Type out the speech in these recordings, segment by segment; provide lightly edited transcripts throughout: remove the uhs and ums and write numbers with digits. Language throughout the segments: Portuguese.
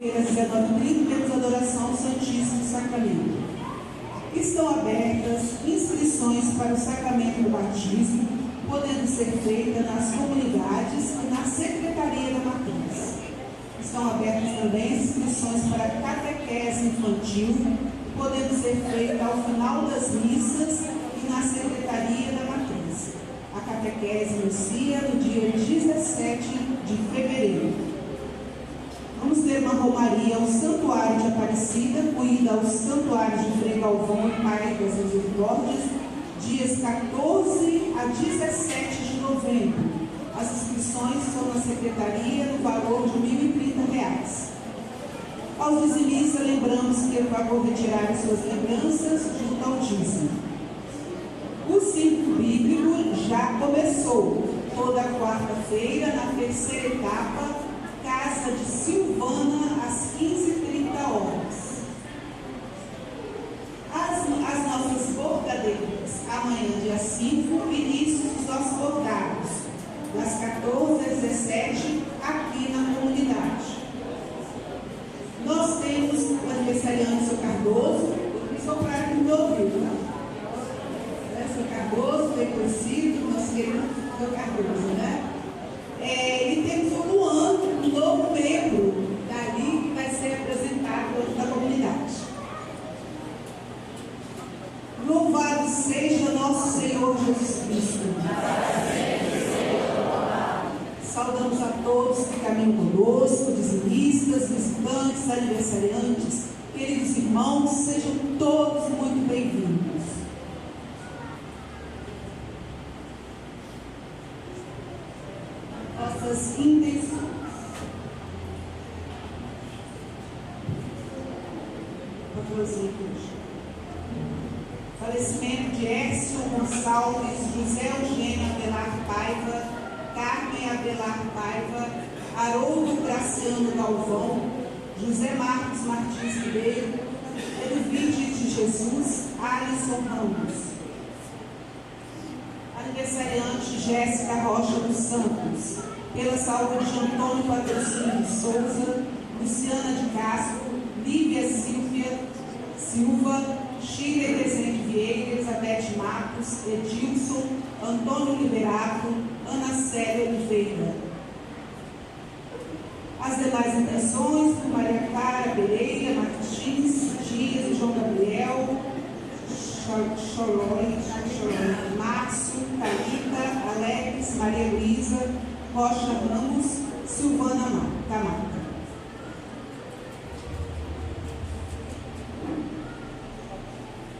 Às 19h30 temos adoração ao Santíssimo Sacramento. Estão abertas inscrições para o sacramento do batismo, podendo ser feitas nas comunidades e na Secretaria da Matriz. Estão abertas também inscrições para a catequese infantil, podendo ser feita ao final das missas e na Secretaria da Matriz. A catequese inicia no dia 17 de fevereiro. Vamos ter uma romaria ao Santuário de Aparecida, cuida ao Santuário de Frei Galvão e Pai das Misericórdias, dias 14 a 17 de novembro. As inscrições são na Secretaria no valor de R$ 1.030. Aos dizimistas, lembramos que é favor retirar suas lembranças junto ao dízimo. O ciclo bíblico já começou, toda quarta-feira, na terceira etapa, Casa de Silvana, às 15h30. As nossas bordadeiras, amanhã, dia 5, início dos nossos bordados, das 14 às 17, aqui na comunidade. Nós temos o aniversariante Seu Cardoso, só para que não ouviu, tá? Seu Cardoso, bem conhecido, nosso querido Seu Cardoso, né? E temos o Luan, um novo membro dali, que vai ser apresentado da comunidade. Louvado seja nosso Senhor Jesus Cristo. Saudamos a todos que caminham conosco, dizimistas, visitantes, aniversariantes, queridos irmãos, sejam todos muito bem-vindos. Nossas intenções. Falecimento de Écio Gonçalves, José Eugênio Abelar Paiva, Carmen Abelar Paiva, Haroldo Graciano Galvão, José Marcos Martins Ribeiro, Edvide de Jesus, Alisson Ramos. Aniversariante Jéssica Rocha dos Santos, pela saúde de Antônio Patrocínio de Souza, Luciana de Castro, Lívia Silva, Chile Rezende Vieira, Elizabeth Matos, Edilson, Antônio Liberato, Ana Célia Oliveira. As demais intenções por Maria Clara Pereira, Martins Dias e João Gabriel, Márcio, Thalita, Alex, Maria Luísa, Rocha Ramos, Silvana Camargo.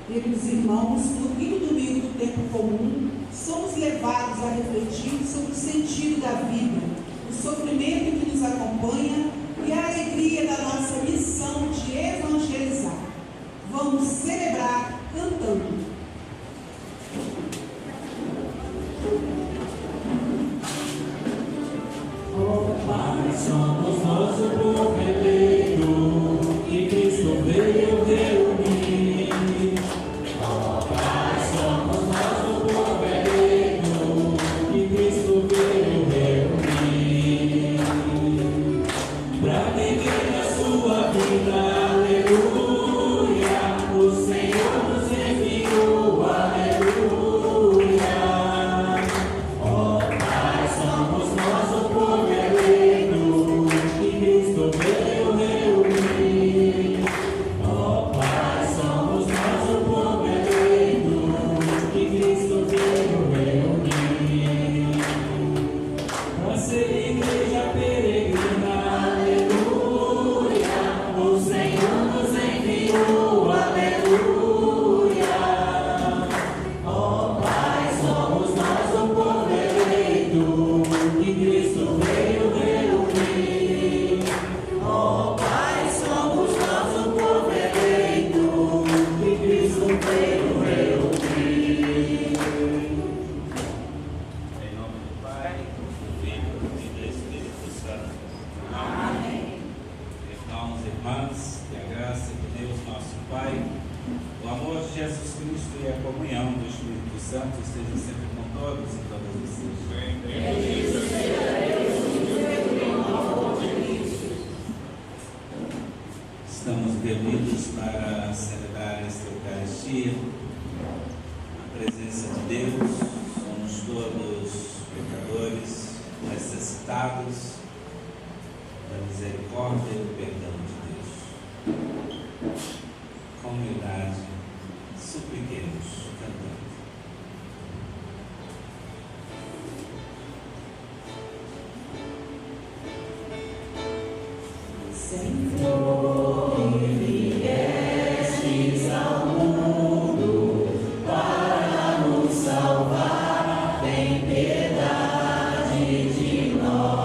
Queridos irmãos, no quinto domingo do tempo comum, somos levados a refletir sobre o sentido da vida, o sofrimento que nos acompanha e a alegria da nossa missão de evangelizar. Vamos celebrar cantando. Pai, somos nosso povo eleito, e Cristo veio reunir. Pai, somos nosso povo eleito, e Cristo veio reunir. Pra viver a sua vida, aleluia, o Senhor nos enviou, aleluia. Ó Pai, somos nosso povo eleito, e Cristo veio reunir. Ó Pai, somos nosso povo eleito, e Cristo veio reunir. Pra ser igreja peregrina, aleluia, o Senhor nos enviou, aleluia. Ó Pai, somos nós o povo eleito, que Cristo veio reunir. Ó Pai, somos nós o povo eleito, que Cristo veio reunir. Em nome do Pai, do Filho e do Espírito Santo. Amém. Irmãos e irmãs, que a graça de Deus, nosso Pai, o amor de Jesus Cristo e a comunhão do Espírito Santo estejam sempre com todos e todas vocês. Bendito seja Deus, Estamos reunidos para celebrar esta Eucaristia, a presença de Deus. Somos todos pecadores, necessitados da misericórdia e do perdão de Deus. Com humildade, supliquemos cantando. Senhor, viestes ao mundo para nos salvar, tem piedade de nós.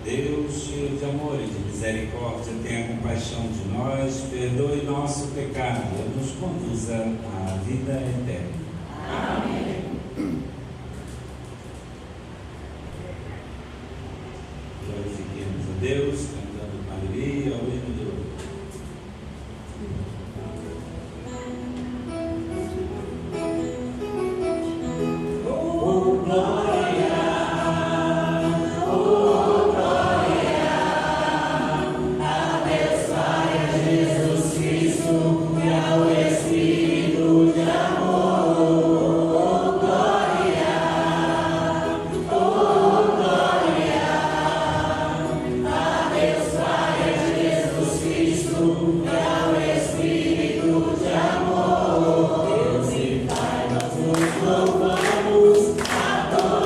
Deus, cheio de amor e de misericórdia, tenha compaixão de nós, perdoe nosso pecado e nos conduza à vida eterna. Amém. Glorifiquemos a Deus, cantando com alegria ao hino de louvor. Deus e Pai, nós nos louvamos, adoramos.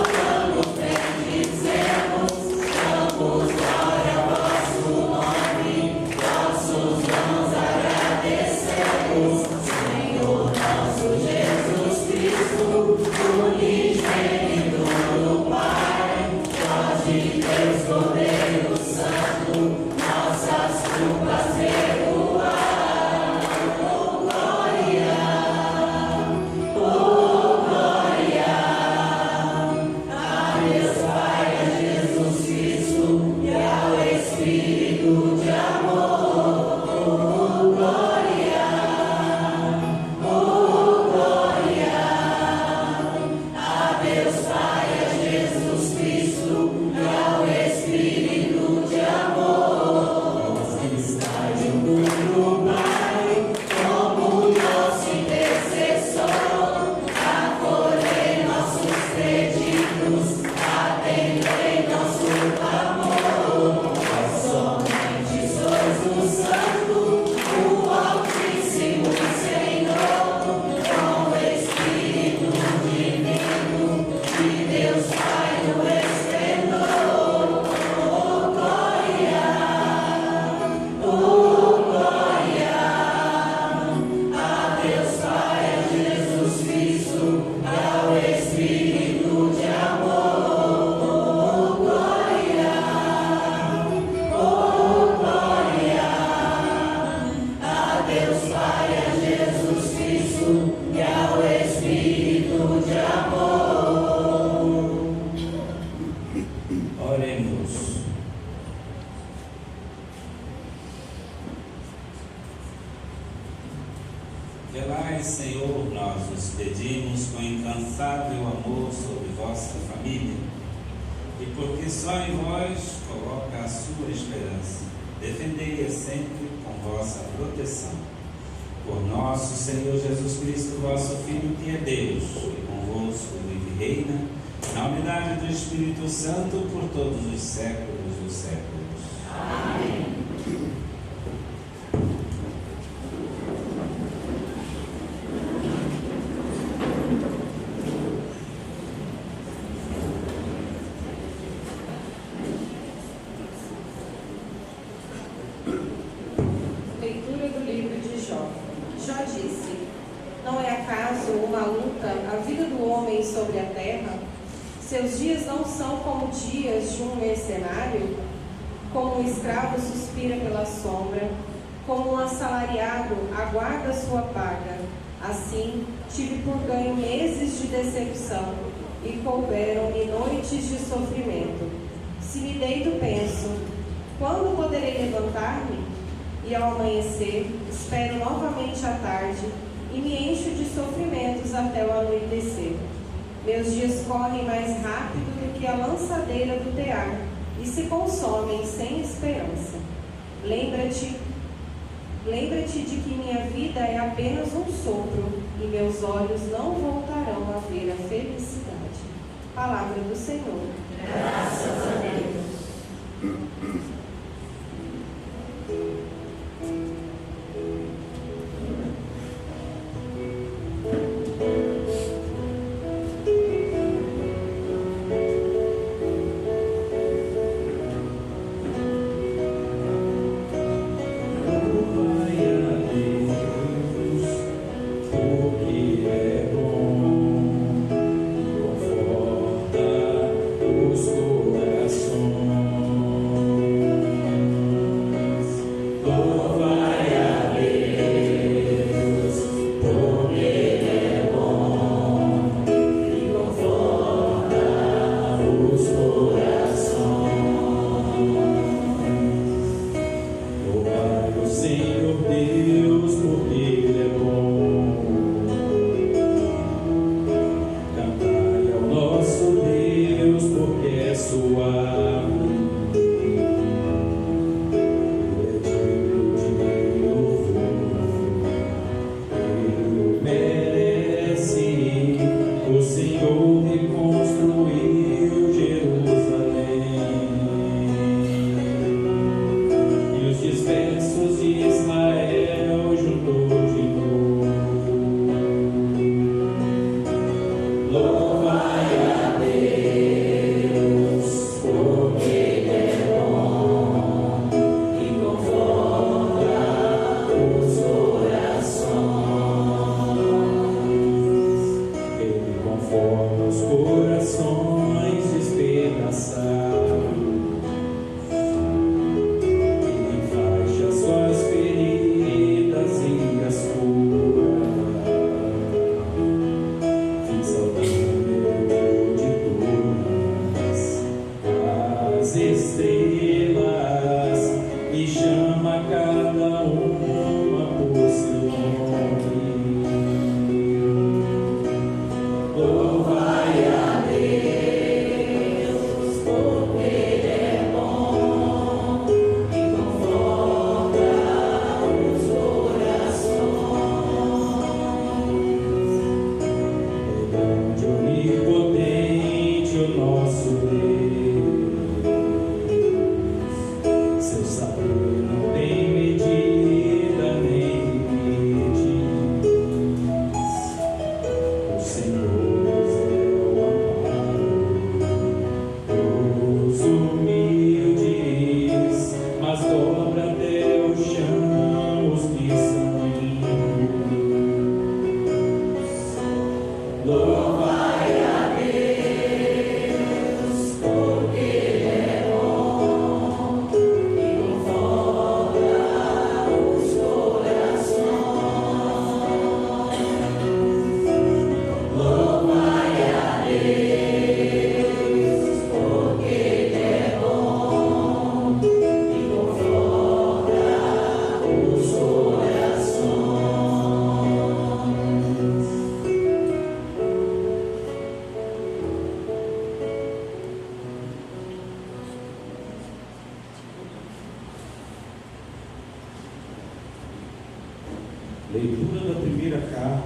Velai, Senhor, nós os pedimos com incansável amor sobre vossa família, e porque só em vós coloca a sua esperança, defendei-a sempre com vossa proteção. Por nosso Senhor Jesus Cristo, vosso Filho, que é Deus, e convosco vive e reina, na unidade do Espírito Santo, por todos os séculos dos séculos. Amém. Leitura do livro de Jó. Jó disse: não é acaso uma luta a vida do homem sobre a terra? Seus dias não são como dias de um mercenário? Como um escravo suspira pela sombra, como um assalariado aguarda sua paga. Assim, tive por ganho meses de decepção, e couberam-me noites de sofrimento. Se me deito, penso: quando poderei levantar-me? E ao amanhecer, espero novamente à tarde, e me encho de sofrimentos até o anoitecer. Meus dias correm mais rápido do que a lançadeira do tear, e se consomem sem esperança. Lembra-te de que minha vida é apenas um sopro, e meus olhos não voltarão a ver a felicidade. Palavra do Senhor. Graças a Deus.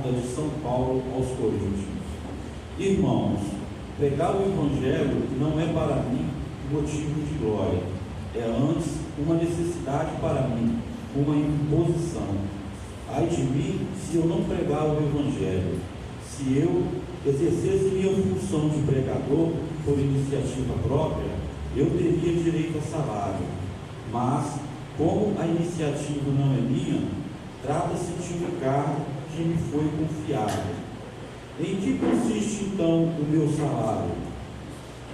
Carta de São Paulo aos Coríntios. Irmãos, pregar o Evangelho não é para mim motivo de glória, é antes uma necessidade para mim, uma imposição. Ai de mim se eu não pregar o Evangelho. Se eu exercesse minha função de pregador por iniciativa própria, eu teria direito a salário. Mas, como a iniciativa não é minha, trata-se de um cargo que me foi confiado. Em que consiste então o meu salário?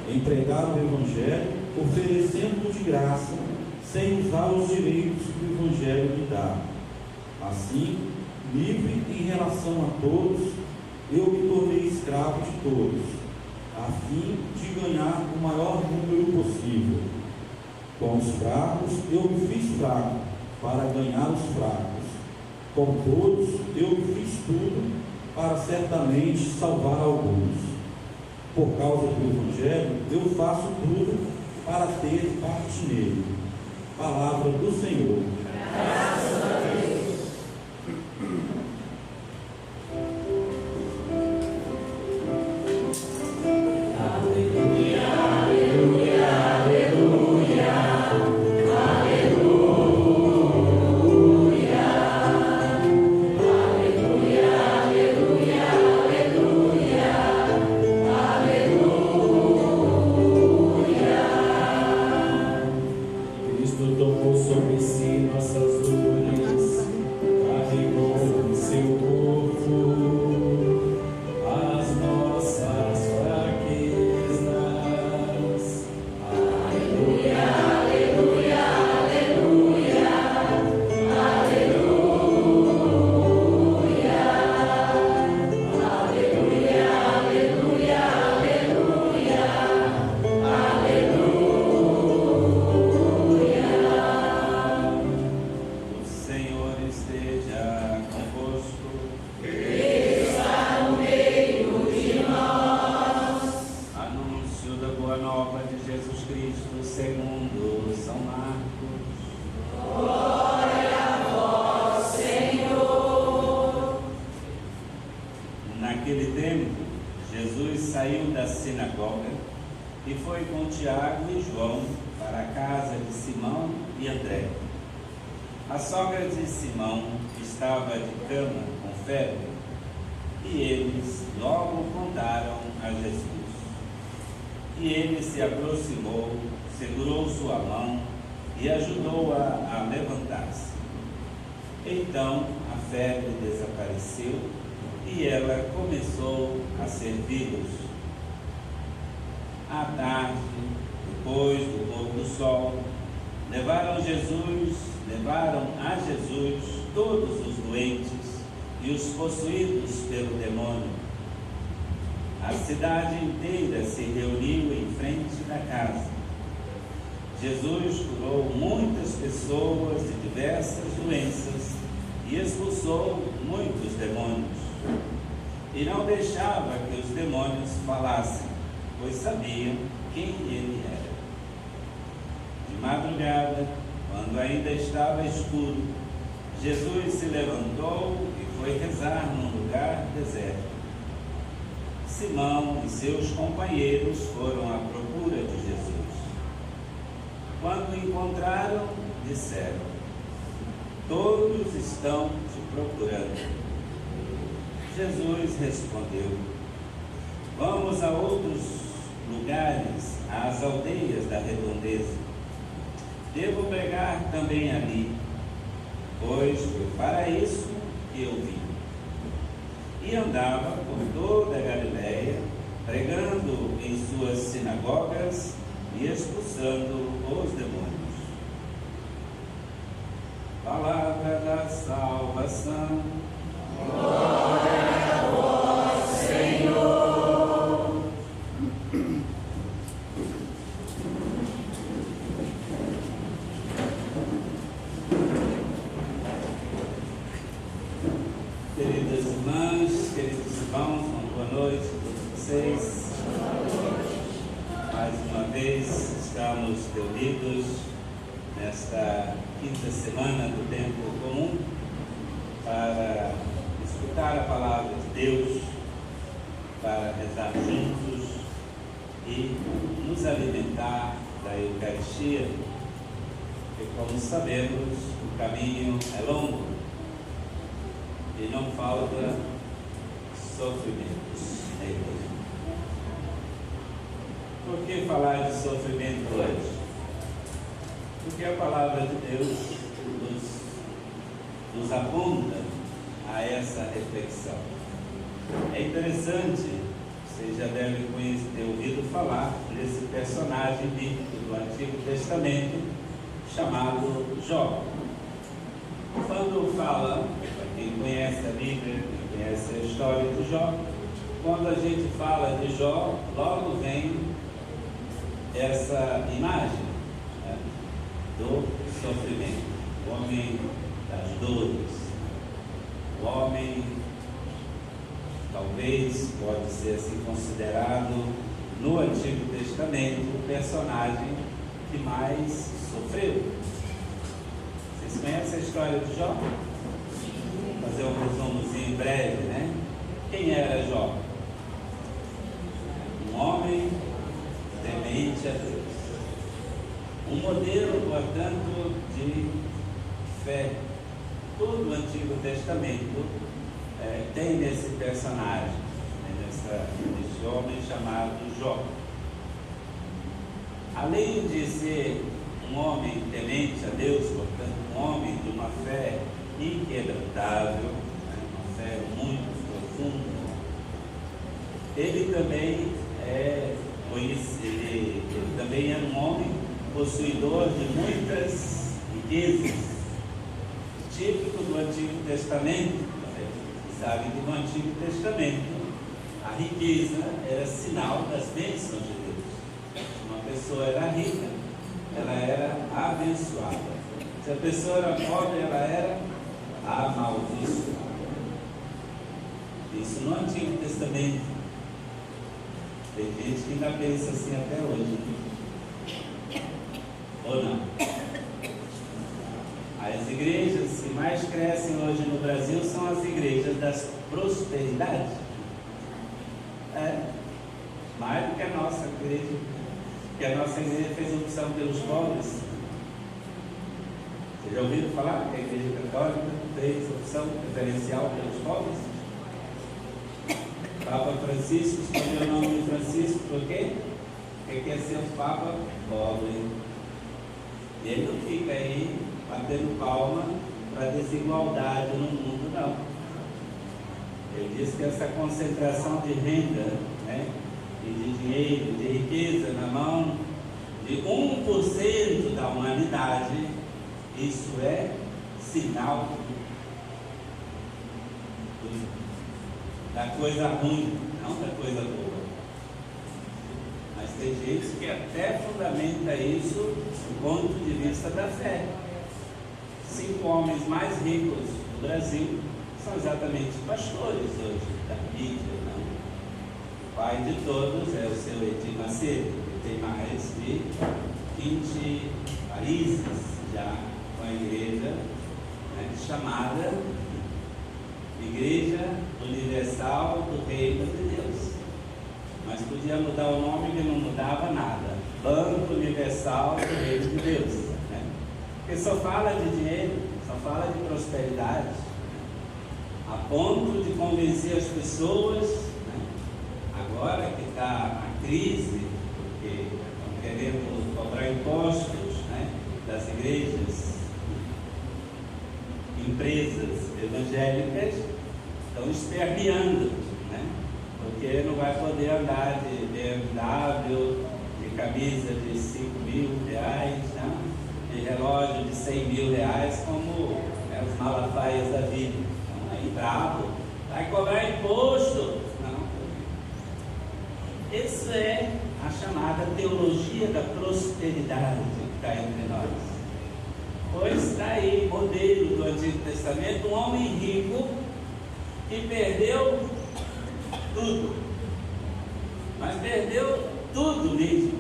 Em pregar o Evangelho, oferecendo de graça, sem usar os direitos que o Evangelho me dá. Assim, livre em relação a todos, eu me tornei escravo de todos, a fim de ganhar o maior número possível. Com os fracos, eu me fiz fraco, para ganhar os fracos. Com todos, eu me fiz tudo, para certamente salvar alguns. Por causa do Evangelho, eu faço tudo para ter parte nele. Palavra do Senhor. Graças a Deus. A sogra de Simão estava de cama com febre, e eles logo contaram a Jesus. E ele se aproximou, segurou sua mão e ajudou-a a levantar-se. Então a febre desapareceu e ela começou a servi-los. À tarde, depois do pôr do sol, levaram a Jesus todos os doentes e os possuídos pelo demônio. A cidade inteira se reuniu em frente da casa. Jesus curou muitas pessoas de diversas doenças e expulsou muitos demônios. E não deixava que os demônios falassem, pois sabiam quem ele era. De madrugada, quando ainda estava escuro, Jesus se levantou e foi rezar num lugar deserto. Simão e seus companheiros foram à procura de Jesus. Quando o encontraram, disseram: todos estão te procurando. Jesus respondeu: vamos a outros lugares, às aldeias da redondeza. Devo pregar também ali, pois foi para isso que eu vim. E andava por toda a Galiléia, pregando em suas sinagogas e expulsando os demônios. Palavra da salvação. Glória a vós, Senhor. Queridas irmãs, queridos irmãos, uma boa noite a todos vocês. Mais uma vez estamos reunidos nesta quinta semana do tempo comum para escutar a palavra de Deus, para rezar juntos e nos alimentar da Eucaristia, porque, como sabemos, o caminho é longo e não falta sofrimentos nele. Por que falar de sofrimento hoje? Porque a palavra de Deus nos aponta a essa reflexão. É interessante, vocês já devem ter ouvido falar desse personagem bíblico do Antigo Testamento chamado Jó. Quando fala, para quem conhece a Bíblia, quem conhece a história de Jó, quando a gente fala de Jó, logo vem essa imagem, né, do sofrimento, o homem das dores, o homem, talvez pode ser assim considerado no Antigo Testamento o personagem que mais sofreu. Vocês conhecem a história de Jó? Vou fazer um resumozinho breve, né? Quem era Jó? Um homem temente a Deus. Um modelo, portanto, de fé. Todo o Antigo Testamento tem nesse personagem, nesse homem chamado Jó. Além de ser um homem temente a Deus, portanto, um homem de uma fé inquebrantável, uma fé muito profunda, ele também ele também era um homem possuidor de muitas riquezas, típico do Antigo Testamento. Vocês sabem que no Antigo Testamento a riqueza era sinal das bênçãos de Deus. Uma pessoa era rica, ela era abençoada. Se a pessoa era pobre, ela era amaldiçoada. Isso no Antigo Testamento. Tem gente que ainda pensa assim até hoje. Ou não? As igrejas que mais crescem hoje no Brasil são as igrejas das prosperidades. Mais do que a nossa igreja. Que a nossa igreja fez opção pelos pobres. Vocês já ouviram falar que a igreja católica fez opção preferencial pelos pobres? Papa Francisco escolheu o nome de Francisco por quê? Porque quer ser um Papa pobre. E ele não fica aí batendo palma para desigualdade no mundo, não. Ele diz que essa concentração de renda, né, e de dinheiro, de riqueza na mão de 1% da humanidade, isso é sinal da coisa ruim, não da coisa boa. Mas tem gente que até fundamenta isso do ponto de vista da fé. 5 homens mais ricos do Brasil são exatamente pastores hoje da mídia, não? O pai de todos é o seu Edir Macedo, que tem mais de 20 países já com a igreja, né, chamada Igreja Universal do Reino de Deus. Mas podia mudar o nome que não mudava nada. Banco Universal do Reino de Deus, né? Porque só fala de dinheiro, só fala de prosperidade, a ponto de convencer as pessoas, né? Agora que está a crise, porque estão querendo cobrar impostos, né, das igrejas, empresas evangélicas estão esperneando, né? Porque não vai poder andar de BMW, de camisa de 5 mil reais, né? De relógio de 100 mil reais, como os malafaias da vida. Então, aí bravo, vai cobrar imposto. Não. Isso é a chamada teologia da prosperidade que está entre nós. Pois está aí, modelo do Antigo Testamento, um homem rico que perdeu tudo, mas perdeu tudo mesmo.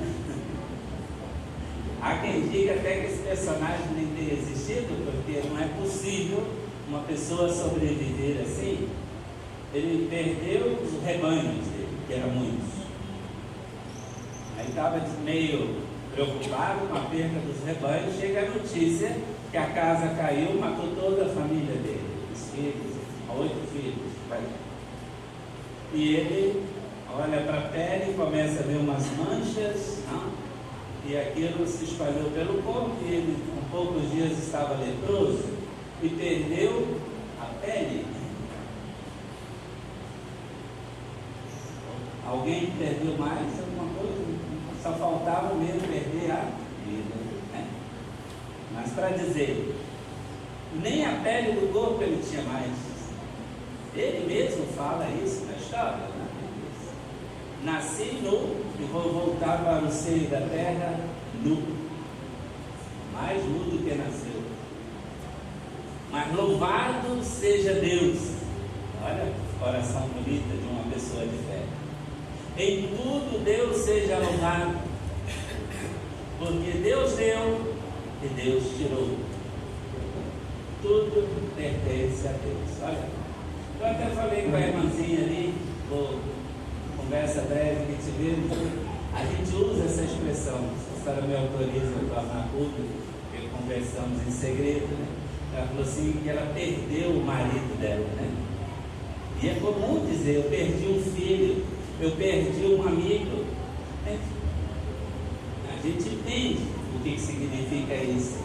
Há quem diga até que esse personagem nem tenha existido, porque não é possível uma pessoa sobreviver assim, ele perdeu os rebanhos dele, que eram muitos. Aí estava meio preocupado com a perda dos rebanhos. Chega a notícia que a casa caiu, matou toda a família dele, os filhos, 8 filhos. E ele olha para a pele e começa a ver umas manchas, não? E aquilo se espalhou pelo corpo, e ele, com poucos dias, estava leproso e perdeu a pele. Alguém perdeu mais alguma coisa? Só faltava mesmo perder a vida, né? Mas para dizer, nem a pele do corpo ele tinha mais. Ele mesmo fala isso na história, né? Nasci nu e vou voltar para o seio da terra nu, mais nu do que nasceu. Mas louvado seja Deus. Olha a oração bonita de uma pessoa de fé. Em tudo Deus seja louvado, porque Deus deu e Deus tirou. Tudo pertence a Deus. Olha, eu até falei com a irmãzinha ali, conversa breve que tivemos, a gente usa essa expressão, se a senhora me autoriza a tornar público, porque conversamos em segredo, né? Ela falou assim que ela perdeu o marido dela, né? E é comum dizer, eu perdi um filho, eu perdi um amigo. A gente entende o que significa isso,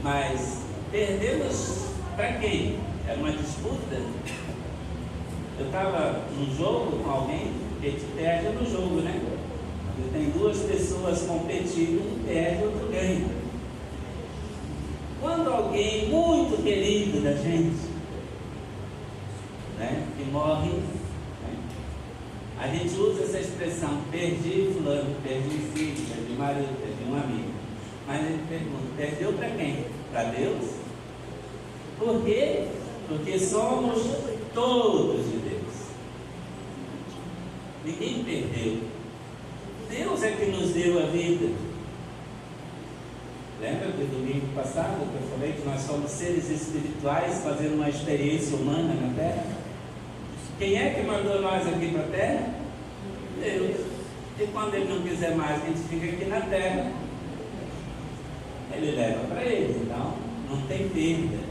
mas perdemos para quem? Era uma disputa. Eu estava num jogo com alguém, que te perde no jogo, né? Tem 2 pessoas competindo, um perde, outro ganha. Quando alguém muito querido da gente, né, que morre, a gente usa essa expressão, perdi fulano, perdi filho, perdi marido, perdi um amigo. Mas ele pergunta, perdeu para quem? Para Deus? Por quê? Porque somos todos de Deus. Ninguém perdeu. Deus é que nos deu a vida. Lembra do domingo passado que eu falei que nós somos seres espirituais fazendo uma experiência humana na Terra? Quem é que mandou nós aqui para a Terra? Deus. E quando Ele não quiser mais, a gente fica aqui na Terra. Ele leva para Ele, então não tem perda.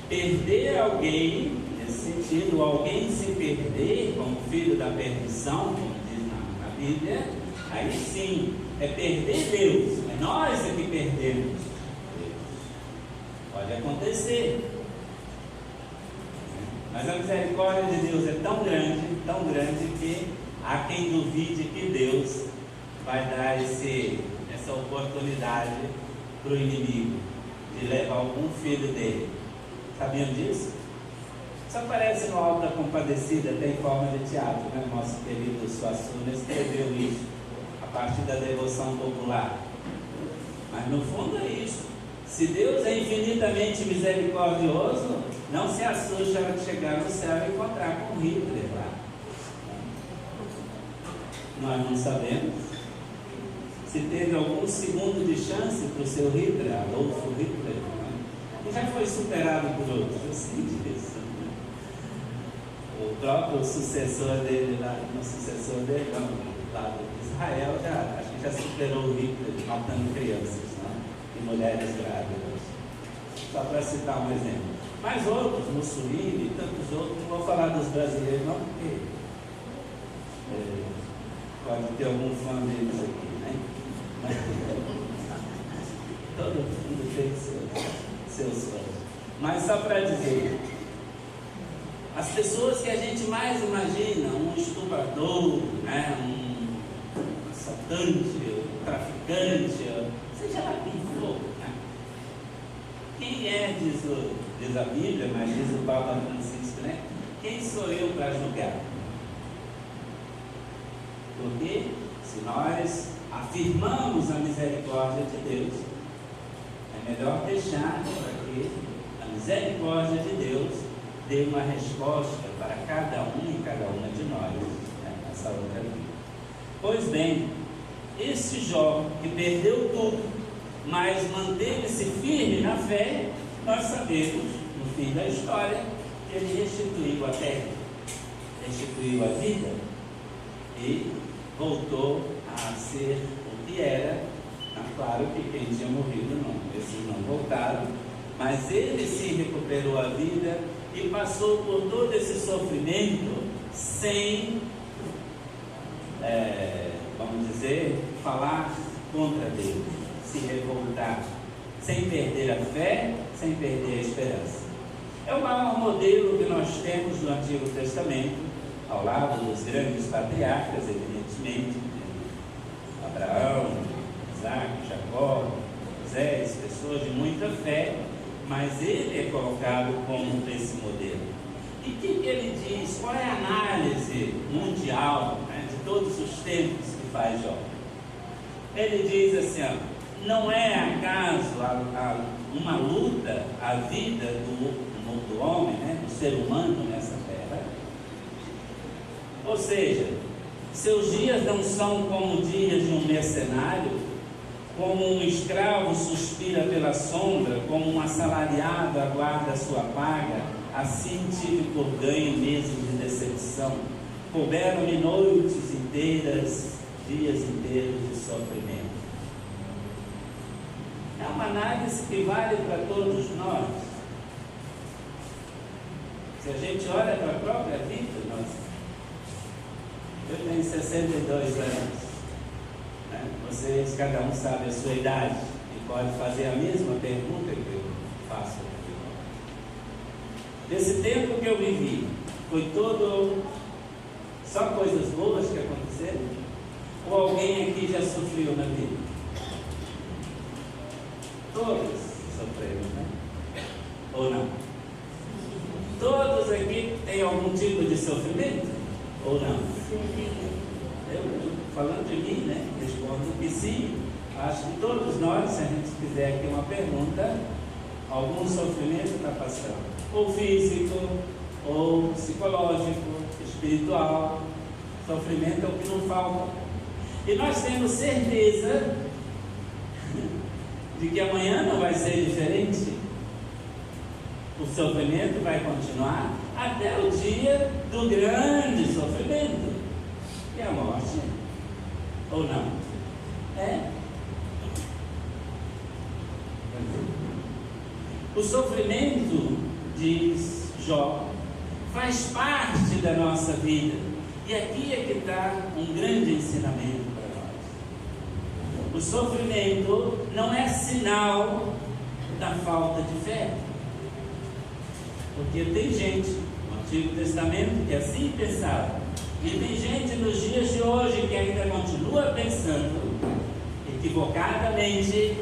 Perder alguém, nesse sentido, alguém se perder como filho da perdição, como diz na Bíblia, aí sim, é perder Deus. É nós é que perdemos Deus. Pode acontecer. Mas a misericórdia de Deus é tão grande que há quem duvide que Deus vai dar essa oportunidade para o inimigo de levar algum filho dele. Sabiam disso? Isso aparece no Alto da Compadecida, tem forma de teatro, né? Nosso querido Suassuna escreveu isso a partir da devoção popular. Mas no fundo é isso. Se Deus é infinitamente misericordioso, não se assuste a hora de chegar no céu e encontrar com Hitler lá. Nós não sabemos se teve algum segundo de chance para o seu Hitler, Adolfo Hitler, né? E já foi superado por outros, eu sei disso. O próprio sucessor dele lá de Israel, acho que já superou o Hitler matando crianças, né? E mulheres grávidas. Só para citar um exemplo. Mas outros, Mussolini e tantos outros, não vou falar dos brasileiros não, porque pode ter algum fã deles aqui, né? Mas, todo mundo tem seus fãs. Mas só para dizer, as pessoas que a gente mais imagina, um estuprador, né? Um assaltante, um traficante, seja lá quem for, né? Quem é, diz a Bíblia, mas diz o Papa Francisco, né? Quem sou eu para julgar? Porque se nós afirmamos a misericórdia de Deus, é melhor deixar para que a misericórdia de Deus dê uma resposta para cada um e cada uma de nós, né, nessa outra vida. Pois bem, esse Jó que perdeu tudo, mas manteve-se firme na fé, nós sabemos, no fim da história, ele restituiu a terra, restituiu a vida e voltou a ser o que era. Claro que quem tinha morrido não, esses não voltaram, mas ele se recuperou a vida e passou por todo esse sofrimento sem, vamos dizer, falar contra Deus, se revoltar, sem perder a fé, sem perder a esperança. É o maior modelo que nós temos no Antigo Testamento, ao lado dos grandes patriarcas, evidentemente, Abraão, Isaac, Jacó, Moisés, pessoas de muita fé, mas ele é colocado como esse modelo. E o que ele diz? Qual é a análise mundial, né, de todos os tempos que faz Jó? Ele diz assim, ó, não é acaso uma luta a vida do homem, né, do ser humano nessa terra? Ou seja, seus dias não são como dias de um mercenário, como um escravo suspira pela sombra, como um assalariado aguarda a sua paga, assim tive por ganho meses de decepção. Couberam-me noites inteiras, dias inteiros de sofrimento. É uma análise que vale para todos nós. Se a gente olha para a própria vida, eu tenho 62 anos. Vocês, cada um sabe a sua idade e pode fazer a mesma pergunta que eu faço aqui. Desse tempo que eu vivi, foi todo só coisas boas que aconteceram? Ou alguém aqui já sofreu na vida? Todos sofreram, né? Ou não? Todos aqui têm algum tipo de sofrimento? Ou não? Eu, falando de mim, né, respondo que sim. Acho que todos nós, se a gente fizer aqui uma pergunta, algum sofrimento está passando, ou físico, ou psicológico, espiritual. Sofrimento é o que não falta. E nós temos certeza de que amanhã não vai ser diferente. O sofrimento vai continuar até o dia do grande sofrimento, que é a morte. Ou não? É? O sofrimento, diz Jó, faz parte da nossa vida. E aqui é que está um grande ensinamento para nós. O sofrimento não é sinal da falta de fé. Porque tem gente no Antigo Testamento que assim pensava. E tem gente nos dias de hoje que ainda continua pensando equivocadamente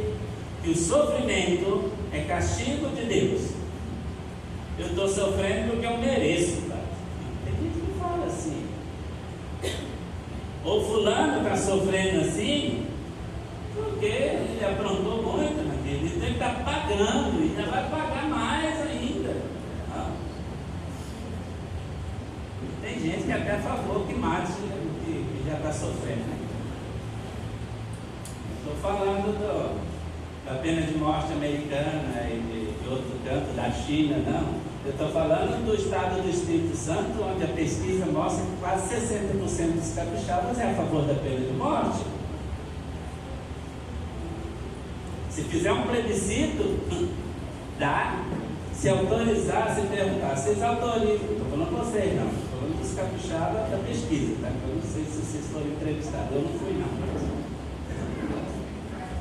que o sofrimento é castigo de Deus. Eu estou sofrendo porque eu mereço, tá? Tem gente que fala assim. Ou fulano está sofrendo assim porque ele aprontou muito na vida, então ele está pagando e ainda vai pagar mais ainda. Tem gente que é até a favor que mate o que já está sofrendo, né? Estou falando da pena de morte americana e de outro canto da China, não. Eu estou falando do estado do Espírito Santo, onde a pesquisa mostra que quase 60% dos capixabas é a favor da pena de morte. Se fizer um plebiscito, dá. Se autorizar, se perguntar, vocês autorizam? Estou falando vocês, não. Estou falando dos capixabas da pesquisa, tá? Eu não sei se vocês foram entrevistados, eu não fui, não.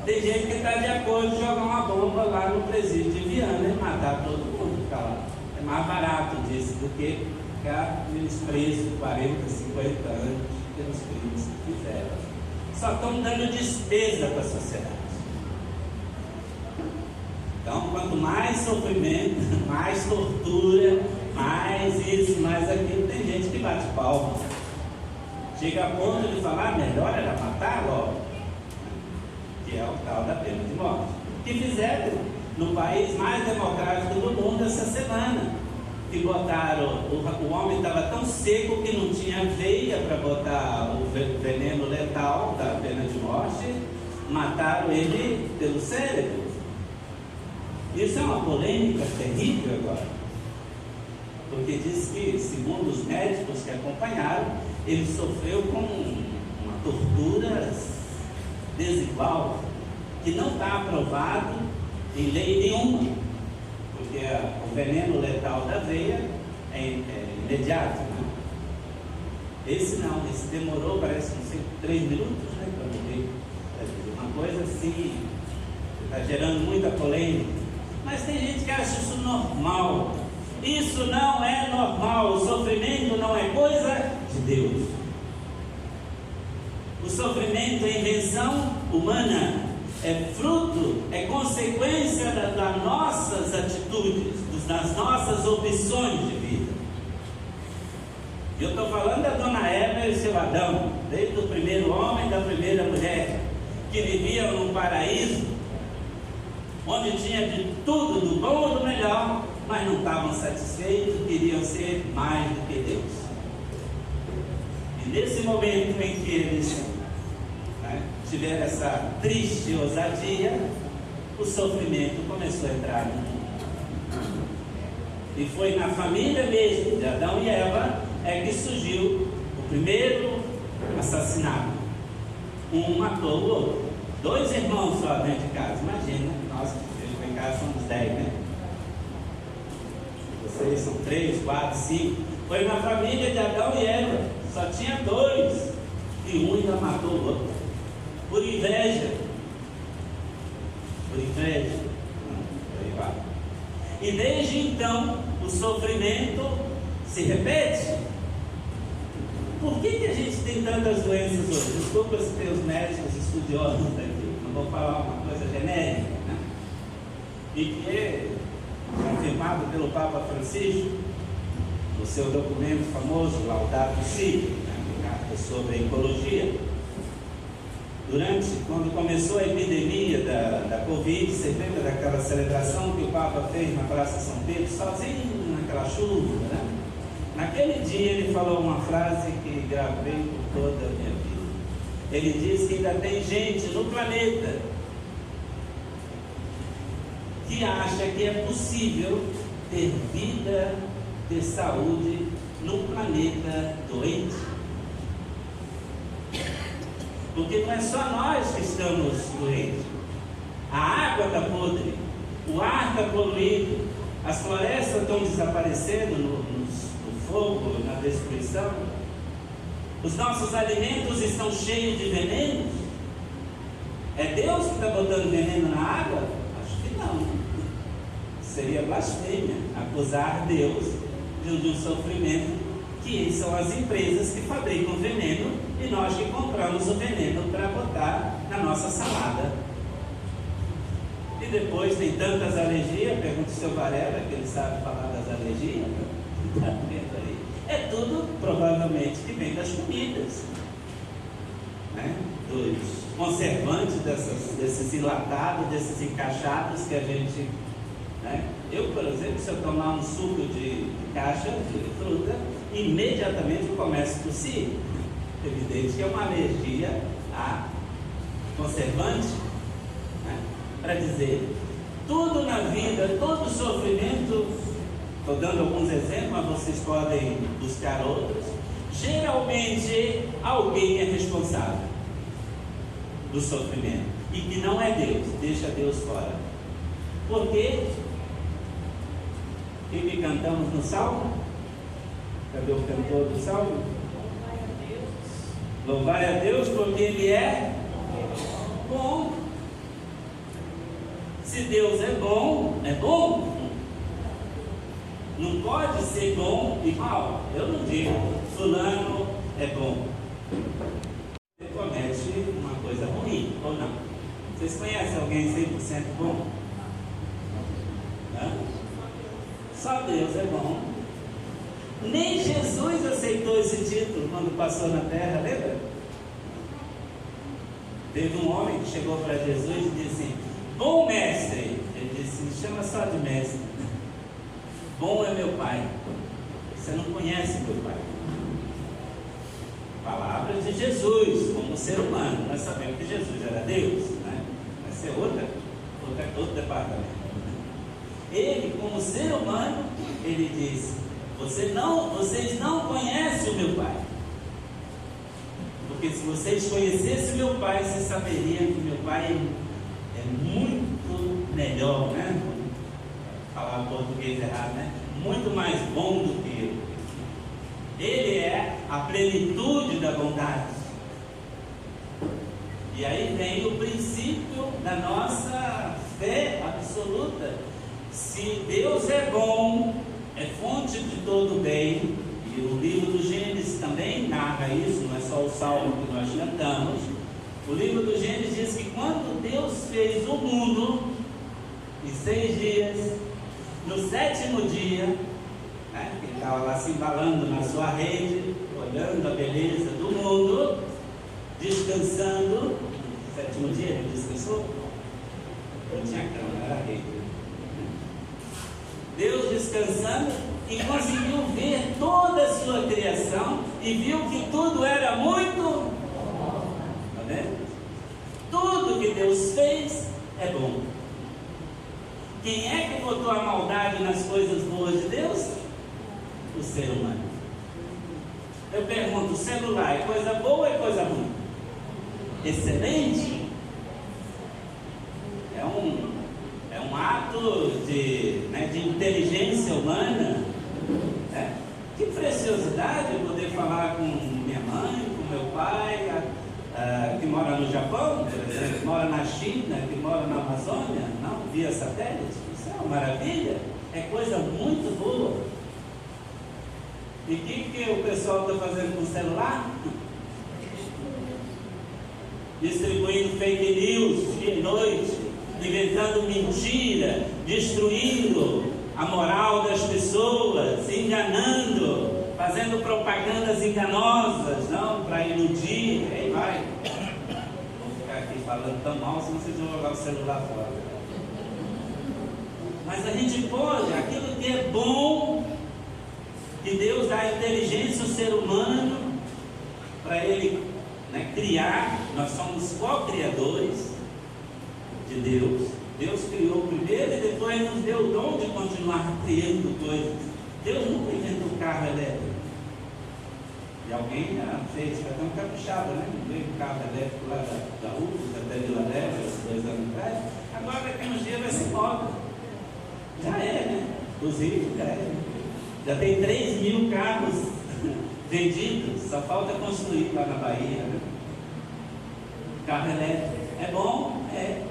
Tem gente que está de acordo em jogar uma bomba lá no presídio de Viana e matar todo mundo, ficar lá. É mais barato disso do que ficar eles presos 40, 50 anos pelos crimes que fizeram. Só estão dando despesa para a sociedade. Então, quanto mais sofrimento, mais tortura, mais isso, mais aquilo, tem gente que bate palma. Chega a ponto de falar, melhor era matar logo, que é o tal da pena de morte. Que fizeram no país mais democrático do mundo essa semana. Que botaram, o homem estava tão seco que não tinha veia para botar o veneno letal da pena de morte, mataram ele pelo cérebro. Isso é uma polêmica terrível agora. porque diz que, segundo os médicos que acompanharam, ele sofreu com uma tortura desigual, que não está aprovado em lei nenhuma, porque o veneno letal da veia é imediato, né? Esse não, esse demorou, parece, não sei, 3 minutos, né, para morrer. Uma coisa assim, está gerando muita polêmica, mas tem gente que acha isso normal. Isso não é normal. O sofrimento não é coisa de Deus. O sofrimento é invenção humana, é fruto, é consequência das nossas atitudes, das nossas opções de vida. E eu estou falando da dona Eva e o seu Adão, desde o primeiro homem e da primeira mulher, que viviam num paraíso, onde tinha de tudo, do bom e do melhor, mas não estavam satisfeitos, queriam ser mais do que Deus. E nesse momento em que eles tiveram essa triste ousadia, o sofrimento começou a entrar no mundo. E foi na família mesmo de Adão e Eva que surgiu o primeiro assassinato. Um matou o outro. 2 irmãos só dentro de casa. Imagina, nós em casa somos 10, né? Vocês são 3, 4, 5. Foi na família de Adão e Eva. Só tinha 2. E um ainda matou o outro. Por inveja. Por inveja. E desde então, o sofrimento se repete. Por que a gente tem tantas doenças hoje? Desculpa se tem os médicos estudiosos aqui, não vou falar uma coisa genérica, né? E que é confirmado pelo Papa Francisco, no seu documento famoso, Laudato Si, carta sobre a ecologia. Quando começou a epidemia da Covid, você lembra daquela celebração que o Papa fez na Praça São Pedro, sozinho naquela chuva, né? Naquele dia ele falou uma frase que gravei por toda a minha vida. Ele disse que ainda tem gente no planeta que acha que é possível ter vida, ter saúde num planeta doente. Porque não é só nós que estamos doentes. A água está podre, o ar está poluído, as florestas estão desaparecendo no fogo, na destruição. Os nossos alimentos estão cheios de venenos. É Deus que está botando veneno na água? Acho que não. Seria blasfêmia acusar Deus de um sofrimento, que são as empresas que fabricam veneno e nós que compramos o veneno para botar na nossa salada. E depois tem tantas alergias, pergunta o seu Varela, que ele sabe falar das alergias. Está vendo aí? É tudo provavelmente que vem das comidas, né? Dos conservantes, desses enlatados, desses encaixados que a gente, né? Eu, por exemplo, se eu tomar um suco de caixa de fruta, imediatamente eu começo a tossir. Evidente que é uma alergia a conservante, né? Para dizer, tudo na vida, todo sofrimento. Estou dando alguns exemplos, mas vocês podem buscar outros. Geralmente, alguém é responsável do sofrimento. E que não é Deus, deixa Deus fora. Por quê? O que cantamos no Salmo? Cadê o cantor do Salmo? Louvai a Deus porque Ele é bom. Se Deus é bom, é bom. Não pode ser bom e mal. Eu não digo, fulano é bom. Ele comete uma coisa ruim, ou não? Vocês conhecem alguém 100% bom? Não? Só Deus é bom. Nem Jesus aceitou esse título quando passou na terra, lembra? Teve um homem que chegou para Jesus e disse: bom mestre. Ele disse: me chama só de mestre. Bom é meu pai. Você não conhece meu pai. Palavras de Jesus, como ser humano. Nós sabemos que Jesus era Deus, né? Vai ser outro departamento. Ele, como ser humano, ele disse: vocês não conhecem o meu Pai. Porque se vocês conhecessem o meu Pai, vocês saberiam que meu Pai é muito melhor, né? Vou falar o português errado, né? Muito mais bom do que eu. Ele é a plenitude da bondade. E aí vem o princípio da nossa fé absoluta. Se Deus é bom, é fonte de todo bem, e o livro do Gênesis também narra isso, não é só o salmo que nós cantamos. O livro do Gênesis diz que quando Deus fez o mundo em 6 dias, no 7º dia, né, ele estava lá se embalando na sua rede, olhando a beleza do mundo, descansando. No 7º dia ele descansou? Não tinha cama, era rede. Deus descansando e conseguiu ver toda a sua criação e viu que tudo era muito. Está vendo? Tudo que Deus fez é bom. Quem é que botou a maldade nas coisas boas de Deus? O ser humano. Eu pergunto, o celular é coisa boa ou é coisa ruim? Excelente. É um ato de inteligência humana. Que preciosidade poder falar com minha mãe, com meu pai, que mora no Japão, por exemplo, que mora na China, que mora na Amazônia, não, via satélite. Isso é uma maravilha, é coisa muito boa. E o que o pessoal está fazendo com o celular? Distribuindo fake news dia e noite, inventando mentira, destruindo a moral das pessoas, enganando, fazendo propagandas enganosas, não, para iludir, aí vai. Vou ficar aqui falando tão mal, senão vocês vão jogar o celular fora. Mas a gente pode, aquilo que é bom, que Deus dá inteligência ao ser humano, para ele, né, criar. Nós somos co-criadores de Deus. Deus criou primeiro e depois nos deu o dom de continuar criando coisas. Deus nunca inventou carro elétrico. E alguém fez, para ter um caprichado, né? Veio um carro elétrico lá da UFS, até Vila Leve, 2 anos atrás. Agora daqui uns dias vai ser moda. Já é, né? Inclusive, já é. Já tem 3.000 carros vendidos, só falta construir lá na Bahia, né? Carro elétrico. É bom? É.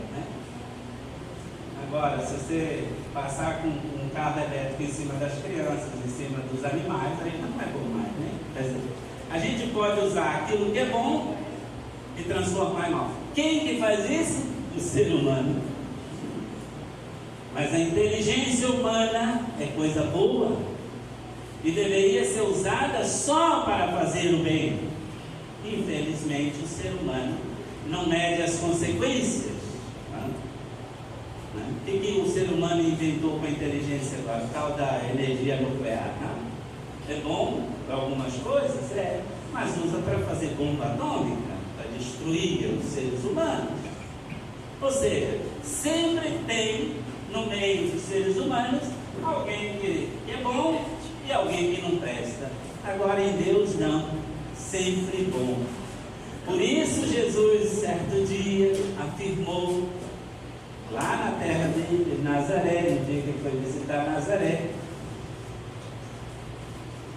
Agora, se você passar com um carro elétrico em cima das crianças, em cima dos animais, aí não é bom mais, né? Quer dizer, a gente pode usar aquilo que é bom e transformar em mal. Quem que faz isso? O ser humano. Mas a inteligência humana é coisa boa e deveria ser usada só para fazer o bem. Infelizmente, o ser humano não mede as consequências. O que o ser humano inventou com a inteligência agora? O tal da energia nuclear. Não? É bom para algumas coisas? É. Mas usa para fazer bomba atômica, para destruir os seres humanos. Ou seja, sempre tem no meio dos seres humanos alguém que é bom e alguém que não presta. Agora em Deus não, sempre bom. Por isso Jesus, certo dia, afirmou lá na terra de Nazaré, no dia que ele foi visitar Nazaré,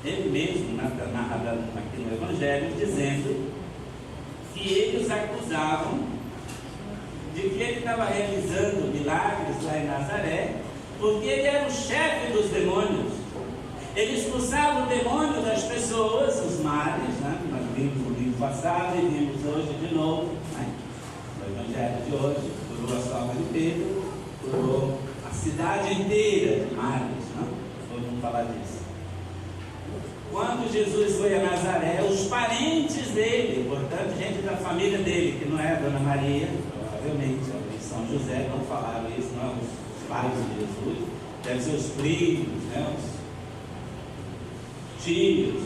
ele mesmo, narrado aqui no Evangelho, dizendo que eles acusavam de que ele estava realizando milagres lá em Nazaré, porque ele era o chefe dos demônios. Ele expulsava o demônio das pessoas, os males, né? Nós vimos no livro passado e vimos hoje de novo, né? No Evangelho de hoje. Curou a sogra de Pedro, curou a cidade inteira de males, não? Hoje vamos falar disso. Quando Jesus foi a Nazaré, os parentes dele, portanto, gente da família dele, que não é a Dona Maria, provavelmente, em São José, não falaram isso, não, os pais de Jesus, devem ser os primos, né, os tios,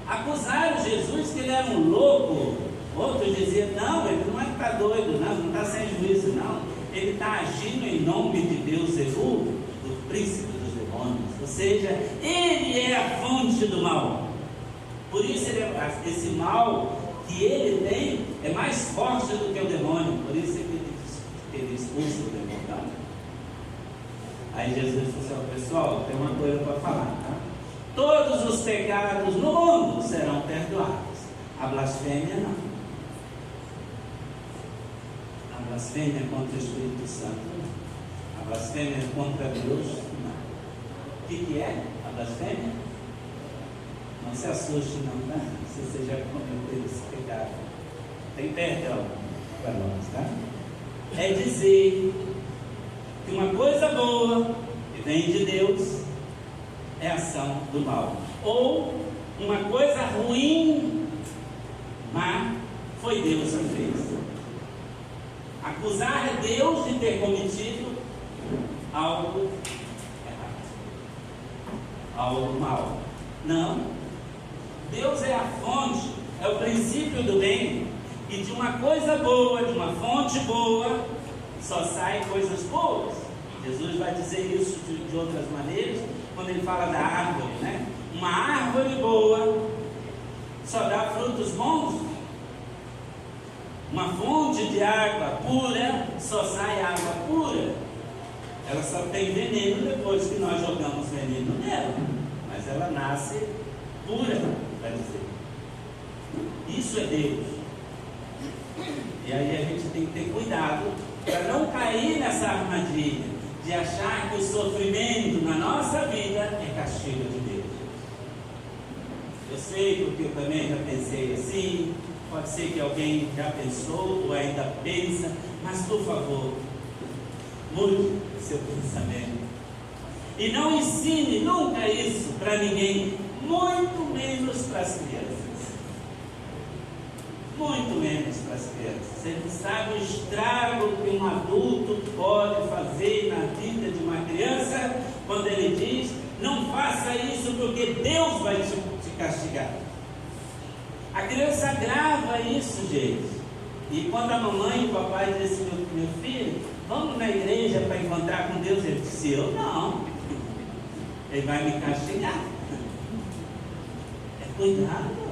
acusaram Jesus que ele era um louco. Outros diziam, não, ele não está doido, não está sem juízo, não. Ele está agindo em nome de Beelzebul, do príncipe dos demônios. demônios. Ou seja, ele é a fonte do mal. Por isso esse mal que ele tem é mais forte do que o demônio. Por isso que ele expulsa o demônio. Aí Jesus falou assim: pessoal, tem uma coisa para falar, tá? Todos os pecados no mundo serão perdoados. A blasfêmia não. A blasfêmia contra o Espírito Santo não. A blasfêmia contra Deus não. O que é a blasfêmia? Não se assuste não, tá? Se você já cometeu esse pecado, tem perdão para nós, tá? É dizer que uma coisa boa que vem de Deus é ação do mal, ou uma coisa ruim, má, foi Deus que fez. Acusar Deus de ter cometido algo errado, algo mal. Não. Deus é a fonte, é o princípio do bem, e de uma coisa boa, de uma fonte boa, só saem coisas boas. Jesus vai dizer isso de outras maneiras, quando ele fala da árvore, né? Uma árvore boa só dá frutos bons. Uma fonte de água pura só sai água pura. Ela só tem veneno depois que nós jogamos veneno nela, mas ela nasce pura, vai dizer. Isso é Deus. E aí a gente tem que ter cuidado para não cair nessa armadilha de achar que o sofrimento na nossa vida é castigo de Deus. Eu sei, porque eu também já pensei assim. Pode ser que alguém já pensou ou ainda pensa, mas por favor, mude seu pensamento e não ensine nunca isso para ninguém, muito menos para as crianças. Muito menos para as crianças. Você não sabe o estrago que um adulto pode fazer na vida de uma criança quando ele diz: não faça isso porque Deus vai te castigar. A criança grava isso, gente. E quando a mamãe e o papai disse: meu filho, vamos na igreja para encontrar com Deus, ele disse: eu não. Ele vai me castigar. É cuidado.